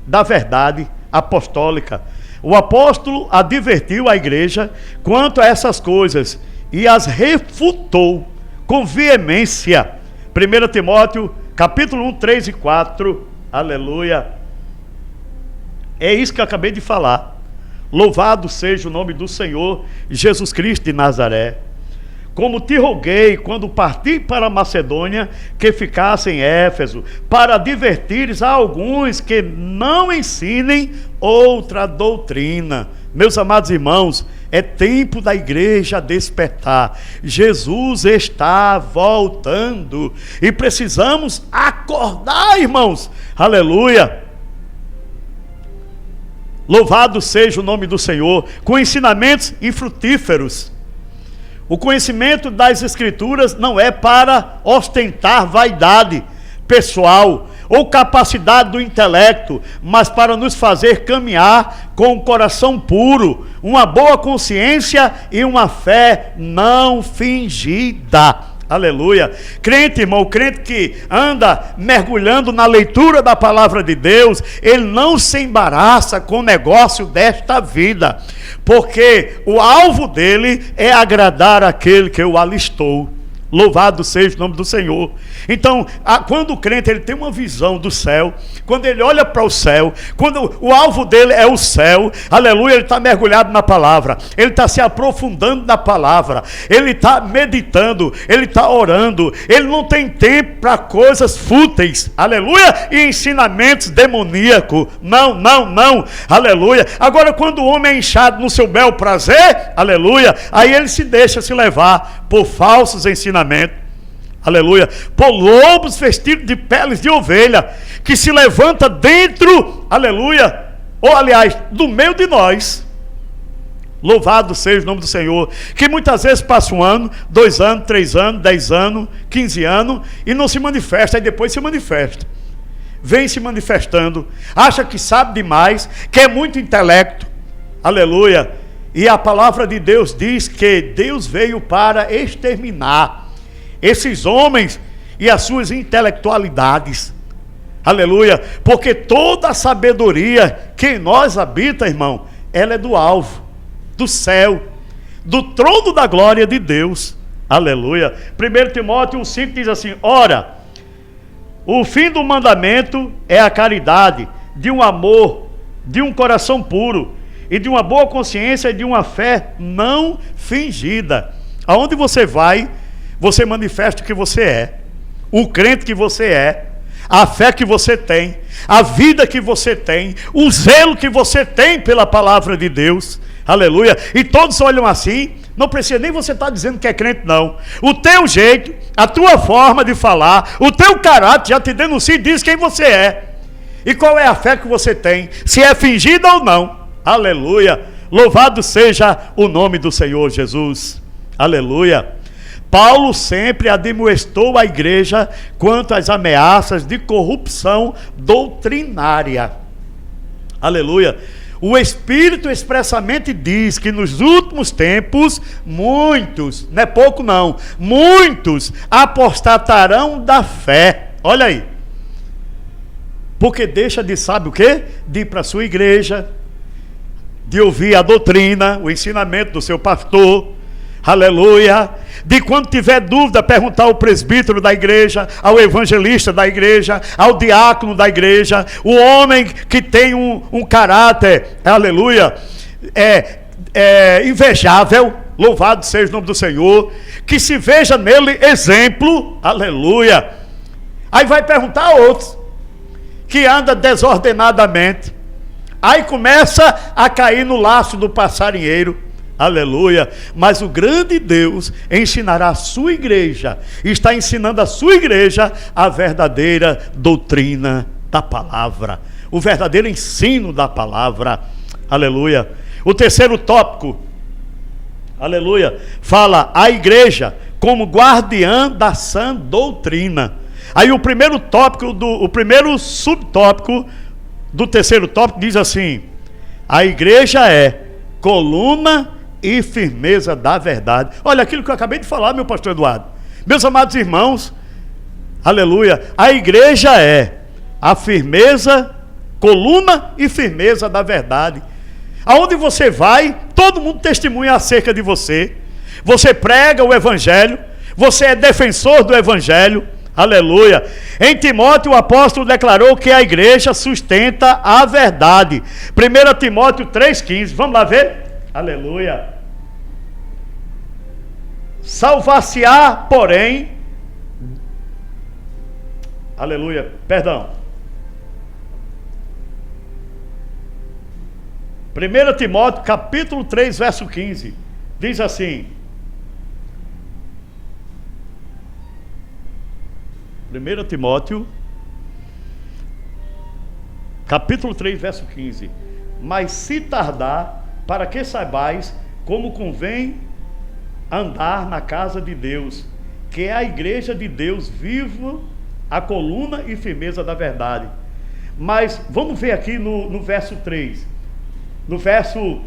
da verdade apostólica. O apóstolo advertiu a igreja quanto a essas coisas e as refutou com veemência. 1 Timóteo capítulo 1, 3 e 4, aleluia. É isso que eu acabei de falar. Louvado seja o nome do Senhor Jesus Cristo de Nazaré. Como te roguei quando parti para a Macedônia, que ficasse em Éfeso, para advertires a alguns que não ensinem outra doutrina. Meus amados irmãos, é tempo da igreja despertar. Jesus está voltando e precisamos acordar, irmãos. Aleluia. Louvado seja o nome do Senhor, com ensinamentos infrutíferos. O conhecimento das Escrituras não é para ostentar vaidade pessoal ou capacidade do intelecto, mas para nos fazer caminhar com um coração puro, uma boa consciência e uma fé não fingida. Aleluia. Crente, irmão, crente que anda mergulhando na leitura da palavra de Deus, ele não se embaraça com o negócio desta vida, porque o alvo dele é agradar aquele que o alistou. Louvado seja o nome do Senhor. Então, quando o crente ele tem uma visão do céu, quando ele olha para o céu, quando o alvo dele é o céu, aleluia, ele está mergulhado na palavra, ele está se aprofundando na palavra, ele está meditando, ele está orando, ele não tem tempo para coisas fúteis, aleluia, e ensinamentos demoníacos, não, aleluia. Agora, quando o homem é inchado no seu bel prazer, aleluia, aí ele se deixa se levar por falsos ensinamentos, aleluia, por lobos vestidos de peles de ovelha, que se levanta dentro, aleluia, ou aliás, do meio de nós. Louvado seja o nome do Senhor, que muitas vezes passa 1 ano, 2 anos, 3 anos, 10 anos, 15 anos, e não se manifesta, e depois se manifesta, vem se manifestando, acha que sabe demais, que é muito intelecto, aleluia. E a palavra de Deus diz que Deus veio para exterminar esses homens e as suas intelectualidades, aleluia, porque toda a sabedoria que em nós habita, irmão, ela é do alvo, do céu, do trono da glória de Deus, aleluia. 1 Timóteo 1,5 diz assim: ora, o fim do mandamento é a caridade, de um amor, de um coração puro, e de uma boa consciência e de uma fé não fingida. Aonde você vai, você manifesta o que você é, o crente que você é, a fé que você tem, a vida que você tem, o zelo que você tem pela palavra de Deus, aleluia. E todos olham assim, não precisa nem você estar dizendo que é crente, não. O teu jeito, a tua forma de falar, o teu caráter já te denuncia e diz quem você é e qual é a fé que você tem, se é fingida ou não. Aleluia, louvado seja o nome do Senhor Jesus. Aleluia. Paulo sempre admoestou a igreja quanto às ameaças de corrupção doutrinária. Aleluia. O Espírito expressamente diz que nos últimos tempos, muitos, não é pouco não, muitos apostatarão da fé. Olha aí. Porque deixa de, sabe o quê? De ir para a sua igreja, de ouvir a doutrina, o ensinamento do seu pastor. Aleluia. De quando tiver dúvida, perguntar ao presbítero da igreja, ao evangelista da igreja, ao diácono da igreja, o homem que tem um caráter, aleluia, invejável, louvado seja o nome do Senhor, que se veja nele exemplo, aleluia. Aí vai perguntar a outros, que anda desordenadamente, aí começa a cair no laço do passarinheiro. Aleluia. Mas o grande Deus ensinará a sua igreja, está ensinando a sua igreja a verdadeira doutrina da palavra, o verdadeiro ensino da palavra. Aleluia. O terceiro tópico, aleluia, fala a igreja como guardiã da sã doutrina. Aí o primeiro tópico, o primeiro subtópico do terceiro tópico diz assim: a igreja é coluna e firmeza da verdade. Olha aquilo que eu acabei de falar, meu pastor Eduardo. Meus amados irmãos, aleluia, a igreja é a firmeza, coluna e firmeza da verdade. Aonde você vai, todo mundo testemunha acerca de você. Você prega o evangelho, você é defensor do evangelho. Aleluia. Em Timóteo, o apóstolo declarou que a igreja sustenta a verdade. 1 Timóteo 3,15. Vamos lá ver? Aleluia. Salvar-se-á, porém, aleluia, perdão. 1 Timóteo, capítulo 3, verso 15. Diz assim: 1 Timóteo, capítulo 3, verso 15. Mas se tardar, para que saibais como convém andar na casa de Deus, que é a igreja de Deus vivo, a coluna e firmeza da verdade. Mas vamos ver aqui no verso 3, no verso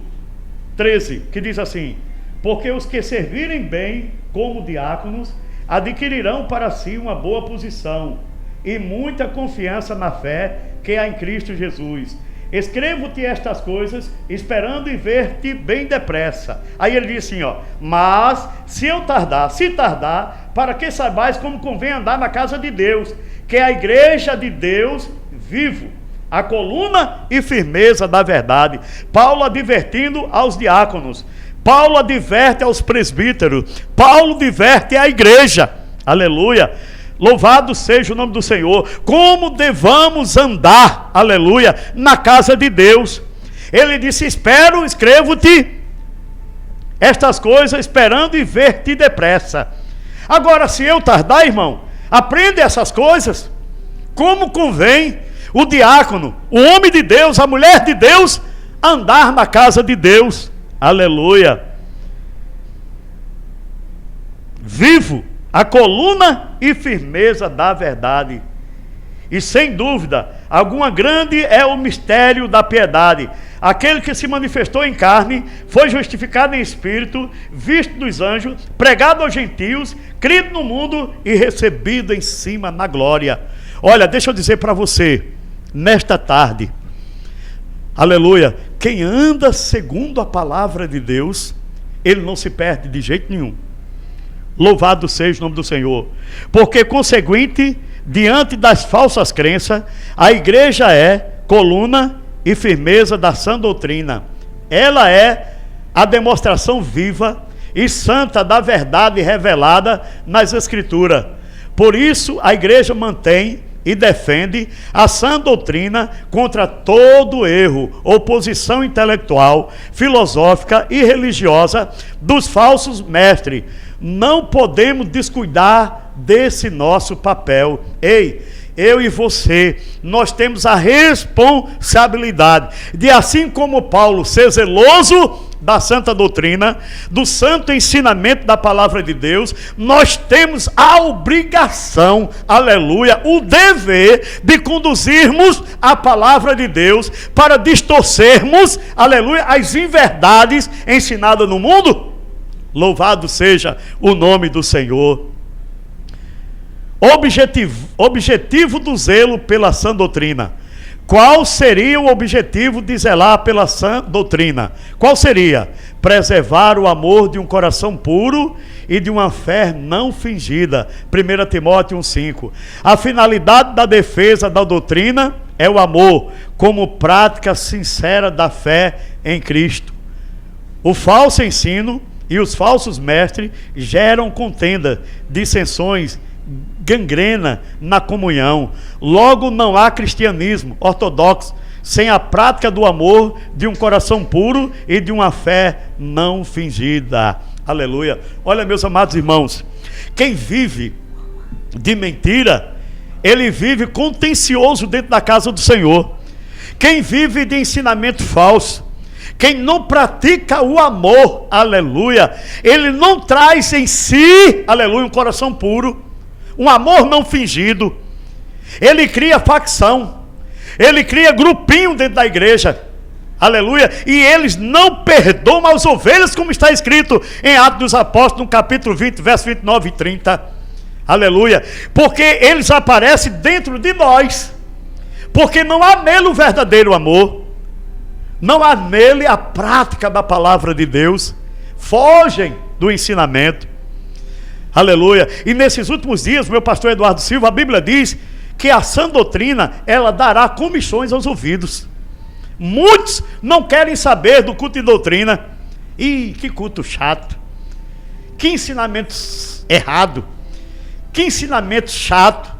13, que diz assim: porque os que servirem bem como diáconos adquirirão para si uma boa posição e muita confiança na fé que há em Cristo Jesus. Escrevo-te estas coisas, esperando em ver-te bem depressa. Aí ele diz assim, mas se tardar, para que saibais como convém andar na casa de Deus, que é a igreja de Deus vivo, a coluna e firmeza da verdade. Paulo advertindo aos diáconos, Paulo adverte aos presbíteros, Paulo adverte à igreja. Aleluia. Louvado seja o nome do Senhor. Como devamos andar, aleluia, na casa de Deus. Ele disse: escrevo-te estas coisas, esperando e ver-te depressa. Agora, se eu tardar, irmão, aprende essas coisas, como convém o diácono, o homem de Deus, a mulher de Deus, andar na casa de Deus. Aleluia. Vivo, a coluna e firmeza da verdade. E sem dúvida alguma, grande é o mistério da piedade. Aquele que se manifestou em carne, foi justificado em espírito, visto dos anjos, pregado aos gentios, crido no mundo e recebido em cima na glória. Olha, deixa eu dizer para você, nesta tarde, aleluia, quem anda segundo a palavra de Deus, ele não se perde de jeito nenhum. Louvado seja o nome do Senhor. Porque, conseguinte, diante das falsas crenças, a igreja é coluna e firmeza da sã doutrina. Ela é a demonstração viva e santa da verdade revelada nas Escrituras. Por isso, a igreja mantém e defende a sã doutrina contra todo erro, oposição intelectual, filosófica e religiosa dos falsos mestres. Não podemos descuidar desse nosso papel. Ei, eu e você, nós temos a responsabilidade de, assim como Paulo, ser zeloso da santa doutrina, do santo ensinamento da palavra de Deus, nós temos a obrigação, aleluia, o dever de conduzirmos a palavra de Deus para distorcermos, aleluia, as inverdades ensinadas no mundo. Louvado seja o nome do Senhor. Objetivo do zelo pela sã doutrina. Qual seria o objetivo de zelar pela sã doutrina? Qual seria? Preservar o amor de um coração puro e de uma fé não fingida. 1 Timóteo 1,5. A finalidade da defesa da doutrina é o amor, como prática sincera da fé em Cristo. O falso ensino e os falsos mestres geram contenda, dissensões, gangrena na comunhão. Logo, não há cristianismo ortodoxo sem a prática do amor de um coração puro e de uma fé não fingida. Aleluia. Olha, meus amados irmãos, quem vive de mentira, ele vive contencioso dentro da casa do Senhor. Quem vive de ensinamento falso, quem não pratica o amor, aleluia, ele não traz em si, aleluia, um coração puro, um amor não fingido. Ele cria facção, ele cria grupinho dentro da igreja, aleluia, e eles não perdoam as ovelhas, como está escrito em Atos dos Apóstolos, no capítulo 20, verso 29 e 30, aleluia, porque eles aparecem dentro de nós, porque não há nele o verdadeiro amor, não há nele a prática da palavra de Deus, fogem do ensinamento, aleluia. E nesses últimos dias, meu pastor Eduardo Silva, a Bíblia diz que a sã doutrina, ela dará comissões aos ouvidos. Muitos não querem saber do culto de doutrina. Ih, que culto chato, que ensinamento errado, que ensinamento chato,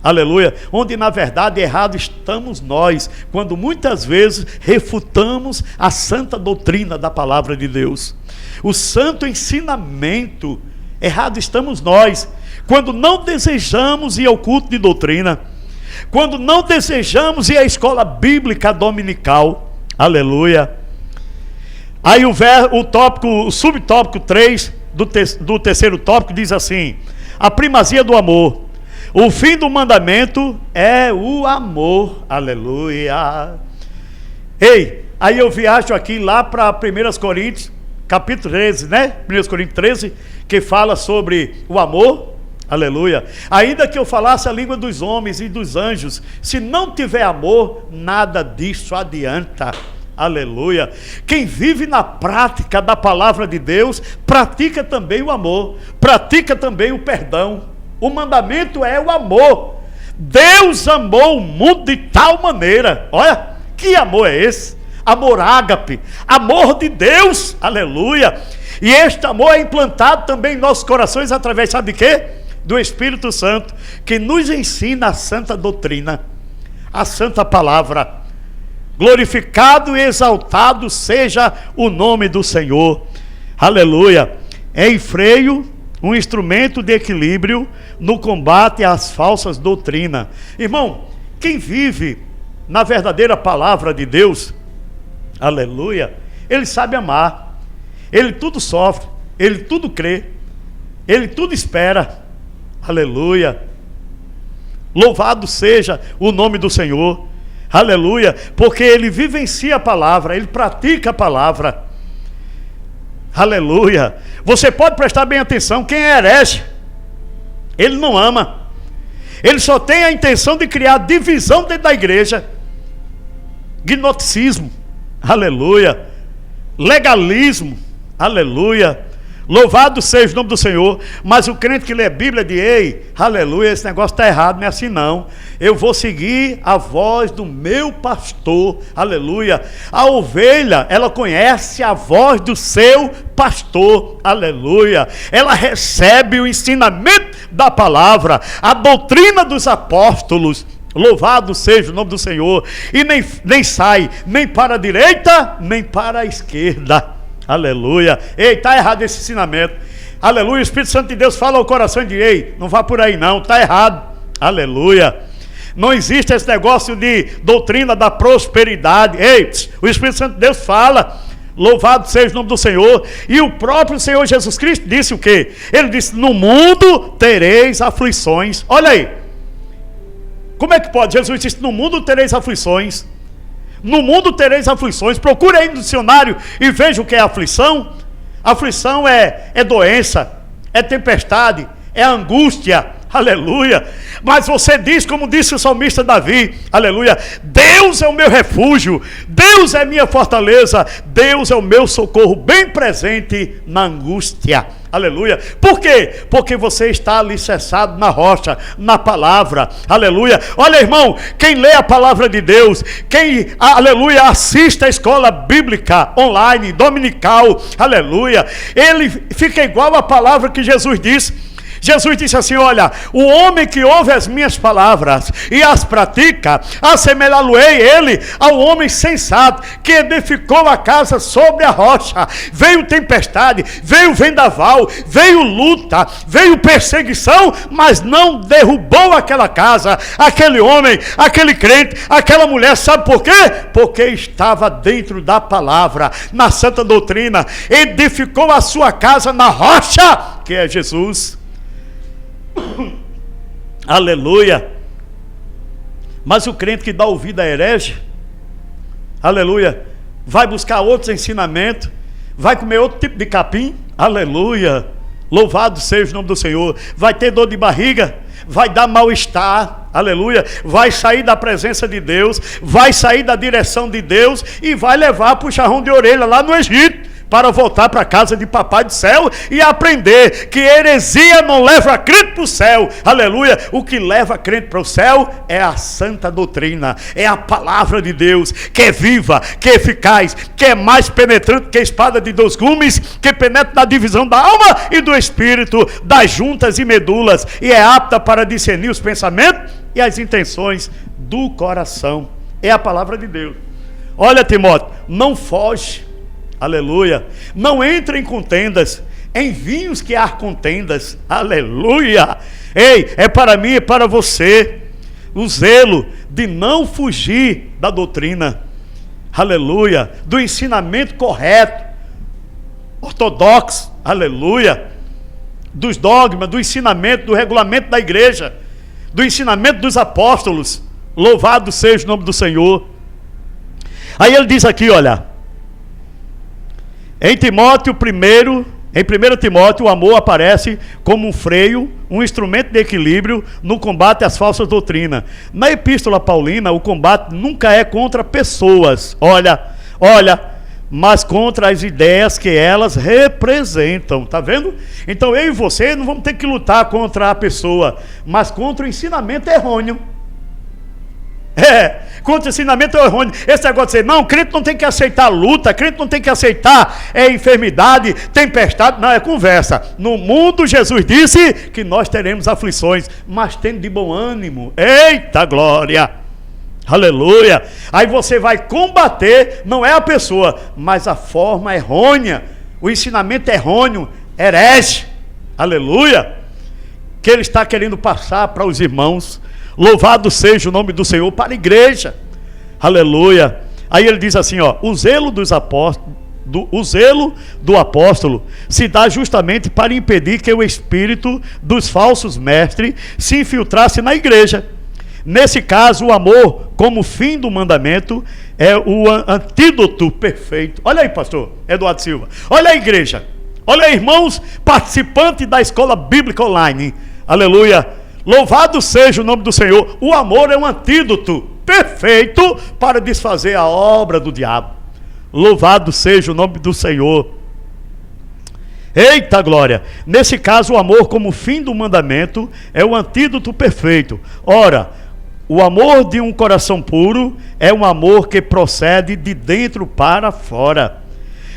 aleluia, onde na verdade errado estamos nós, quando muitas vezes refutamos a santa doutrina da palavra de Deus, o santo ensinamento. Errado estamos nós, quando não desejamos ir ao culto de doutrina, quando não desejamos ir à escola bíblica dominical, aleluia. Aí o subtópico 3 do terceiro tópico diz assim: a primazia do amor. O fim do mandamento é o amor, aleluia. Ei, aí eu viajo aqui lá para 1 Coríntios, capítulo 13, né? 1 Coríntios 13, que fala sobre o amor, aleluia. Ainda que eu falasse a língua dos homens e dos anjos, se não tiver amor, nada disso adianta, aleluia. Quem vive na prática da palavra de Deus, pratica também o amor, pratica também o perdão. O mandamento é o amor. Deus amou o mundo de tal maneira, olha, que amor é esse? Amor ágape, amor de Deus, aleluia. E este amor é implantado também em nossos corações através, sabe de quê? Do Espírito Santo, que nos ensina a santa doutrina, a santa palavra. Glorificado e exaltado seja o nome do Senhor, aleluia. Em freio, um instrumento de equilíbrio no combate às falsas doutrinas. Irmão, quem vive na verdadeira palavra de Deus, aleluia, ele sabe amar, ele tudo sofre, ele tudo crê, ele tudo espera, aleluia. Louvado seja o nome do Senhor, aleluia, porque ele vivencia a palavra, ele pratica a palavra, aleluia. Você pode prestar bem atenção, quem é herege, ele não ama, ele só tem a intenção de criar divisão dentro da igreja, gnosticismo, aleluia, legalismo, aleluia. Louvado seja o nome do Senhor. Mas o crente que lê a Bíblia diz: ei, aleluia, esse negócio está errado, não é assim não. Eu vou seguir a voz do meu pastor, aleluia. A ovelha, ela conhece a voz do seu pastor, aleluia. Ela recebe o ensinamento da palavra, a doutrina dos apóstolos. Louvado seja o nome do Senhor. E nem sai nem para a direita nem para a esquerda, aleluia. Ei, está errado esse ensinamento, aleluia. O Espírito Santo de Deus fala ao coração de: ei, não vá por aí não, está errado, aleluia. Não existe esse negócio de doutrina da prosperidade. Ei, o Espírito Santo de Deus fala, Louvado seja o nome do Senhor. E o próprio Senhor Jesus Cristo disse o quê? Ele disse: no mundo tereis aflições. Olha aí. Como é que pode? Jesus disse: no mundo tereis aflições. No mundo tereis aflições. Procure aí no dicionário e veja o que é aflição. Aflição é doença, é tempestade, é angústia. Aleluia. Mas você diz, como disse o salmista Davi, aleluia: Deus é o meu refúgio, Deus é minha fortaleza, Deus é o meu socorro bem presente na angústia. Aleluia. Por quê? Porque você está alicerçado na rocha, na palavra. Aleluia. Olha, irmão, quem lê a palavra de Deus, quem, aleluia, assiste a escola bíblica online, dominical, aleluia, ele fica igual à palavra que Jesus disse. Jesus disse assim: olha, o homem que ouve as minhas palavras e as pratica, assemelhá-lo-ei ele ao homem sensato que edificou a casa sobre a rocha. Veio tempestade, veio vendaval, veio luta, veio perseguição, mas não derrubou aquela casa, aquele homem, aquele crente, aquela mulher. Sabe por quê? Porque estava dentro da palavra, na santa doutrina. Edificou a sua casa na rocha, que é Jesus. Aleluia. Mas o crente que dá ouvido a herege, aleluia, vai buscar outros ensinamentos, vai comer outro tipo de capim, aleluia, louvado seja o nome do Senhor, vai ter dor de barriga, vai dar mal-estar, aleluia, vai sair da presença de Deus, vai sair da direção de Deus e vai levar puxarrão de orelha lá no Egito, para voltar para a casa de papai do céu e aprender que heresia não leva a crente para o céu, aleluia. O que leva a crente para o céu é a santa doutrina, é a palavra de Deus, que é viva, que é eficaz, que é mais penetrante que a espada de 2 gumes, que penetra na divisão da alma e do espírito, das juntas e medulas, e é apta para discernir os pensamentos e as intenções do coração. É a palavra de Deus. Olha, Timóteo, não foge, aleluia, não entre em contendas, em vinhos que há contendas, aleluia. Ei, é para mim e para você o zelo de não fugir da doutrina, aleluia, do ensinamento correto, ortodoxo, aleluia, dos dogmas, do ensinamento, do regulamento da igreja, do ensinamento dos apóstolos. Louvado seja o nome do Senhor. Aí ele diz aqui, olha, em 1 Timóteo, o amor aparece como um freio, um instrumento de equilíbrio no combate às falsas doutrinas. Na epístola paulina, o combate nunca é contra pessoas, olha, mas contra as ideias que elas representam, tá vendo? Então eu e você não vamos ter que lutar contra a pessoa, mas contra o ensinamento errôneo. Contra o ensinamento errôneo. Esse negócio de dizer, não, crente não tem que aceitar luta, crente não tem que aceitar enfermidade, tempestade, não, é conversa. No mundo Jesus disse que nós teremos aflições, mas tendo de bom ânimo. Eita glória, aleluia. Aí você vai combater, não é a pessoa, mas a forma errônea, o ensinamento errôneo, herege, aleluia, que ele está querendo passar para os irmãos. Louvado seja o nome do Senhor para a igreja, aleluia. Aí ele diz assim, ó, o zelo do apóstolo se dá justamente para impedir que o espírito dos falsos mestres se infiltrasse na igreja. Nesse caso, o amor como fim do mandamento é o antídoto perfeito. Olha aí, pastor Eduardo Silva, olha a igreja, olha aí, irmãos participantes da escola bíblica online, aleluia. Louvado seja o nome do Senhor. O amor é um antídoto perfeito para desfazer a obra do diabo. Louvado seja o nome do Senhor. Eita glória. Nesse caso, o amor como fim do mandamento é o antídoto perfeito. Ora, o amor de um coração puro é um amor que procede de dentro para fora,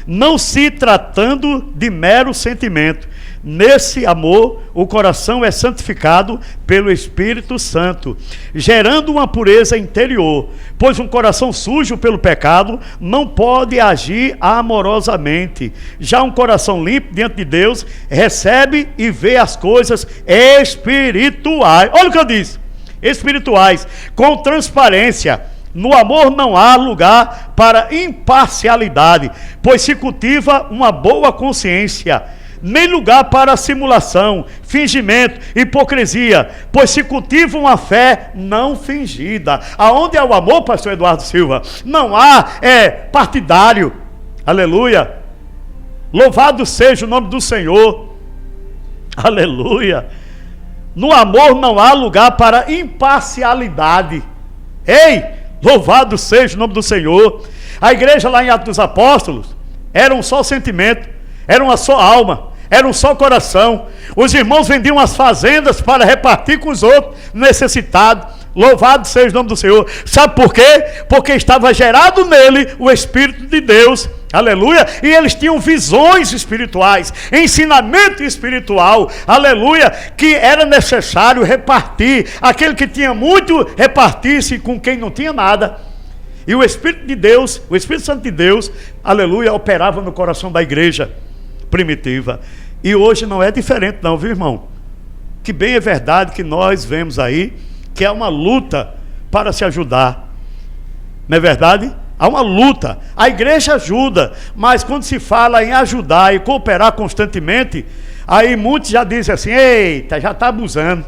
não se tratando de mero sentimento. Nesse amor, o coração é santificado pelo Espírito Santo, gerando uma pureza interior, pois um coração sujo pelo pecado não pode agir amorosamente. Já um coração limpo diante de Deus recebe e vê as coisas espirituais. Olha o que eu disse: espirituais, com transparência, No amor não há lugar para imparcialidade, pois se cultiva uma boa consciência. Nem lugar para simulação, fingimento, hipocrisia, pois se cultiva uma fé não fingida. Aonde é o amor, pastor Eduardo Silva? Não há partidário. Aleluia. Louvado seja o nome do Senhor. Aleluia. No amor não há lugar para imparcialidade. Ei, louvado seja o nome do Senhor. A igreja lá em Atos dos Apóstolos era um só sentimento, era uma só alma, era um só coração. Os irmãos vendiam as fazendas para repartir com os outros necessitados. Louvado seja o nome do Senhor. Sabe por quê? Porque estava gerado nele o Espírito de Deus. Aleluia. E eles tinham visões espirituais, ensinamento espiritual. Aleluia. Que era necessário repartir. Aquele que tinha muito, repartisse com quem não tinha nada. E o Espírito de Deus, o Espírito Santo de Deus, aleluia, operava no coração da igreja primitiva. E hoje não é diferente não, viu, irmão? Que bem é verdade que nós vemos aí que é uma luta para se ajudar. Não é verdade? Há uma luta. A igreja ajuda, mas quando se fala em ajudar e cooperar constantemente, aí muitos já dizem assim: eita, já está abusando,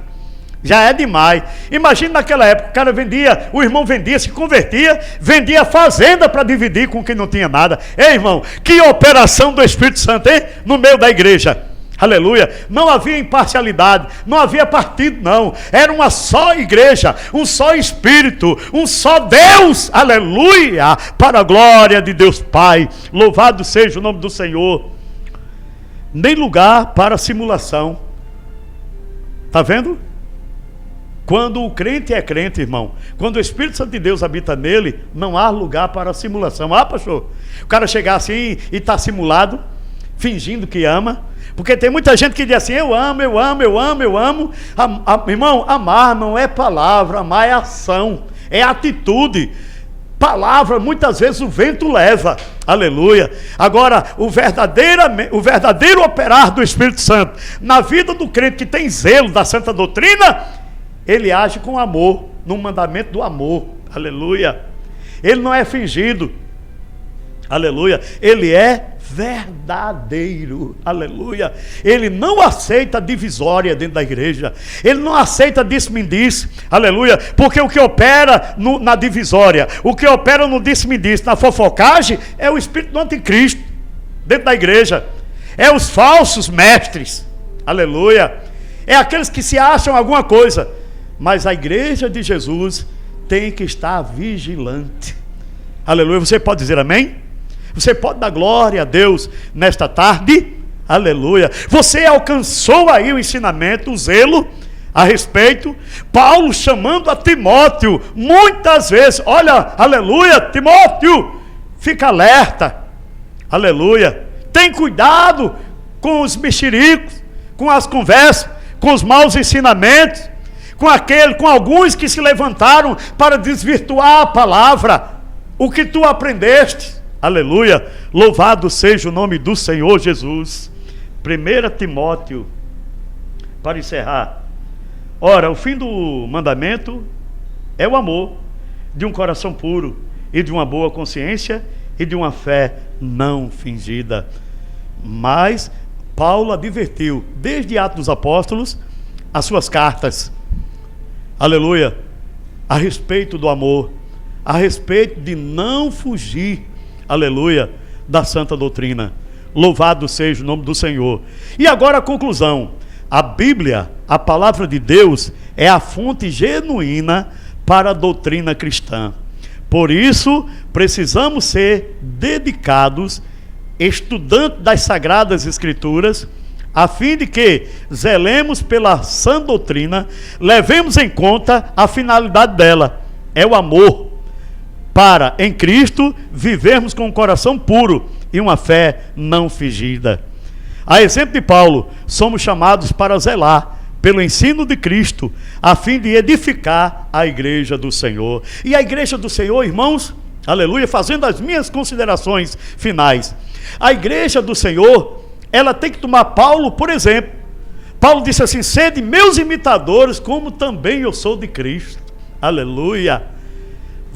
já é demais. Imagina naquela época, o cara vendia, o irmão vendia, se convertia, vendia a fazenda para dividir com quem não tinha nada. Ei, irmão, que operação do Espírito Santo, hein? No meio da igreja. Aleluia. Não havia imparcialidade, não havia partido não, era uma só igreja, um só Espírito, um só Deus. Aleluia, para a glória de Deus Pai. Louvado seja o nome do Senhor. Nem lugar para simulação. Está vendo? Quando o crente é crente, irmão, quando o Espírito Santo de Deus habita nele, não há lugar para simulação. Ah, pastor, o cara chegar assim e está simulado, fingindo que ama. Porque tem muita gente que diz assim: eu amo. Irmão, amar não é palavra, amar é ação, é atitude. Palavra, muitas vezes o vento leva. Aleluia. Agora, o verdadeiro operar do Espírito Santo na vida do crente que tem zelo da santa doutrina, ele age com amor, no mandamento do amor. Aleluia. Ele não é fingido. Aleluia. Ele é verdadeiro. Aleluia. Ele não aceita divisória dentro da igreja. Ele não aceita disse-me-disse. Aleluia. Porque o que opera na divisória, o que opera no disse-me-disse, na fofocagem, é o espírito do anticristo dentro da igreja. É os falsos mestres. Aleluia. É aqueles que se acham alguma coisa. Mas a igreja de Jesus tem que estar vigilante. Aleluia. Você pode dizer amém? Você pode dar glória a Deus nesta tarde? Aleluia. Você alcançou aí o ensinamento, o zelo a respeito. Paulo chamando a Timóteo muitas vezes: olha, aleluia, Timóteo, fica alerta. Aleluia. Tem cuidado com os mexericos, com as conversas, com os maus ensinamentos, com alguns que se levantaram para desvirtuar a palavra, o que tu aprendeste. Aleluia, louvado seja o nome do Senhor Jesus. 1 Timóteo, para encerrar. Ora, o fim do mandamento é o amor, de um coração puro e de uma boa consciência e de uma fé não fingida. Mas Paulo advertiu, desde Atos dos Apóstolos, as suas cartas, aleluia, a respeito do amor, a respeito de não fugir, aleluia, da santa doutrina. Louvado seja o nome do Senhor. E agora a conclusão: a Bíblia, a palavra de Deus, é a fonte genuína para a doutrina cristã. Por isso precisamos ser dedicados, estudantes das Sagradas Escrituras, a fim de que zelemos pela sã doutrina, levemos em conta a finalidade dela, é o amor, para, em Cristo, vivermos com um coração puro e uma fé não fingida. A exemplo de Paulo, somos chamados para zelar pelo ensino de Cristo, a fim de edificar a igreja do Senhor. E a igreja do Senhor, irmãos, aleluia, fazendo as minhas considerações finais, a igreja do Senhor, ela tem que tomar Paulo, por exemplo. Paulo disse assim: sede meus imitadores, como também eu sou de Cristo. Aleluia.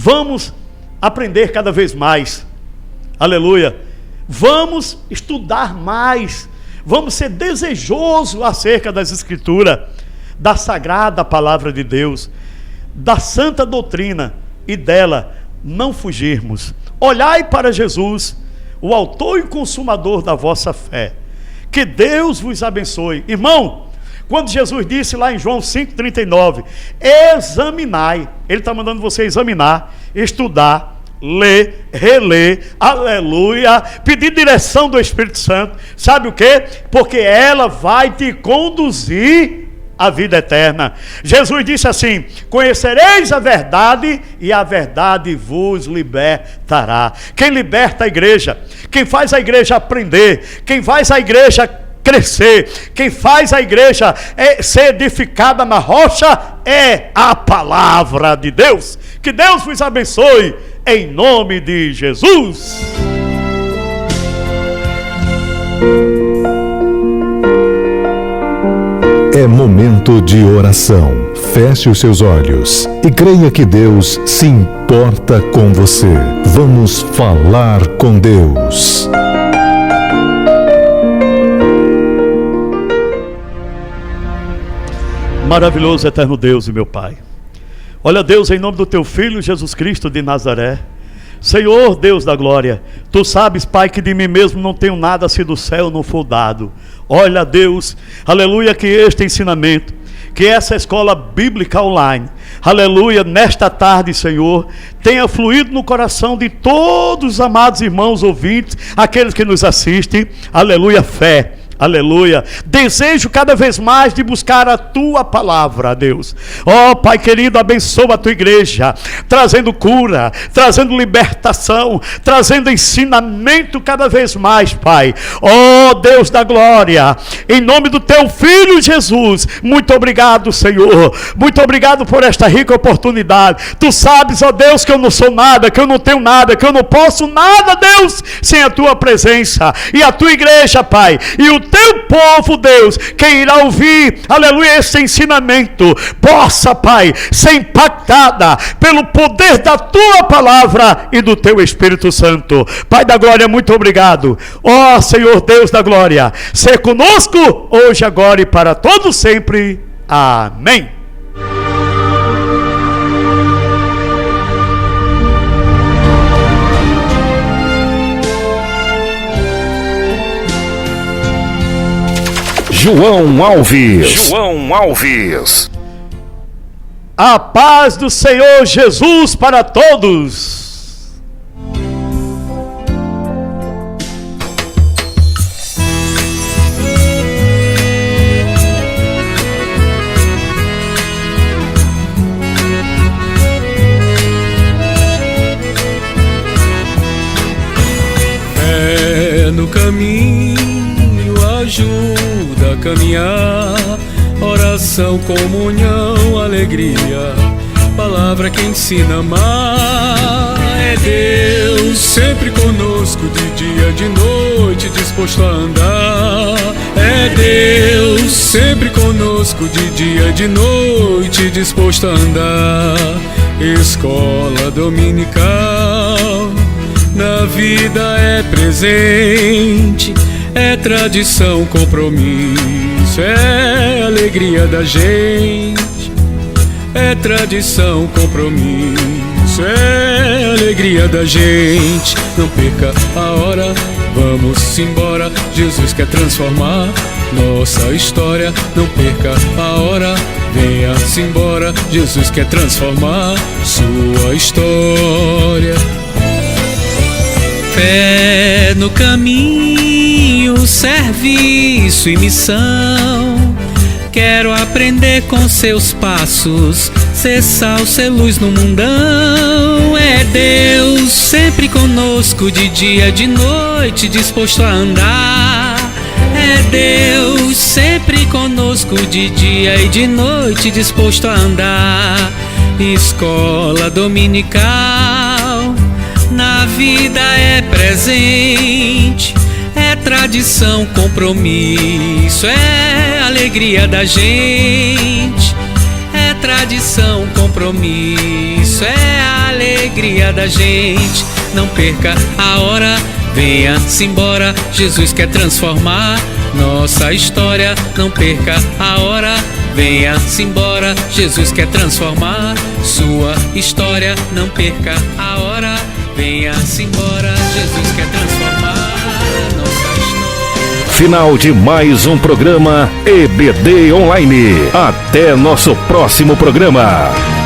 Vamos aprender cada vez mais. Aleluia. Vamos estudar mais. Vamos ser desejosos acerca das Escrituras, da sagrada palavra de Deus, da santa doutrina, e dela não fugirmos. Olhai para Jesus, o autor e consumador da vossa fé. Que Deus vos abençoe. Irmão, quando Jesus disse lá em João 5,39, examinai, Ele está mandando você examinar, estudar, ler, reler, aleluia, pedir direção do Espírito Santo. Sabe o quê? Porque ela vai te conduzir à vida eterna. Jesus disse assim: conhecereis a verdade e a verdade vos libertará. Quem liberta a igreja, quem faz a igreja aprender, quem faz a igreja crescer, quem faz a igreja ser edificada na rocha é a palavra de Deus. Que Deus vos abençoe em nome de Jesus. É momento de oração. Feche os seus olhos e creia que Deus se importa com você. Vamos falar com Deus. Maravilhoso, eterno Deus e meu Pai. Olha, Deus, em nome do Teu Filho Jesus Cristo de Nazaré, Senhor Deus da glória, Tu sabes, Pai, que de mim mesmo não tenho nada se do céu não for dado. Olha, Deus, aleluia, que este ensinamento, que essa escola bíblica online, aleluia, nesta tarde, Senhor, tenha fluído no coração de todos os amados irmãos ouvintes, aqueles que nos assistem, aleluia, fé. Aleluia, desejo cada vez mais de buscar a Tua palavra, Deus. Ó Pai querido, abençoa a Tua igreja, trazendo cura, trazendo libertação, trazendo ensinamento cada vez mais, Pai. Ó Deus da glória, em nome do Teu Filho Jesus, muito obrigado, Senhor, muito obrigado por esta rica oportunidade. Tu sabes, ó Deus, que eu não sou nada, que eu não tenho nada, que eu não posso nada, Deus, sem a Tua presença, e a Tua igreja, Pai, e o Teu povo, Deus, que irá ouvir, aleluia, esse ensinamento, possa, Pai, ser impactada pelo poder da Tua palavra e do Teu Espírito Santo. Pai da glória, muito obrigado. Ó Senhor Deus da glória, ser conosco hoje, agora e para todos sempre. Amém. João Alves. A paz do Senhor Jesus para todos. É no caminho, ajuda a caminhar, oração, comunhão, alegria, palavra que ensina a amar. É Deus sempre conosco, de dia, de noite, disposto a andar. É Deus sempre conosco, de dia, de noite, disposto a andar. Escola dominical, na vida é presente, é tradição, compromisso, é alegria da gente. É tradição, compromisso, é alegria da gente. Não perca a hora, vamos embora. Jesus quer transformar nossa história. Não perca a hora, venha-se embora. Jesus quer transformar sua história. Fé no caminho, serviço e missão. Quero aprender com seus passos, ser sal, ser luz no mundão. É Deus sempre conosco, de dia, de noite, disposto a andar. É Deus sempre conosco, de dia e de noite, disposto a andar. Escola dominical, na vida é presente, é tradição, compromisso, é alegria da gente. É tradição, compromisso, é alegria alegria da gente. Não perca a hora, venha-se embora, Jesus quer transformar nossa história. Não perca a hora, venha-se embora, Jesus quer transformar sua história. Não perca a hora, venha-se embora, Jesus quer transformar nossa história. Final de mais um programa EBD Online. Até nosso próximo programa.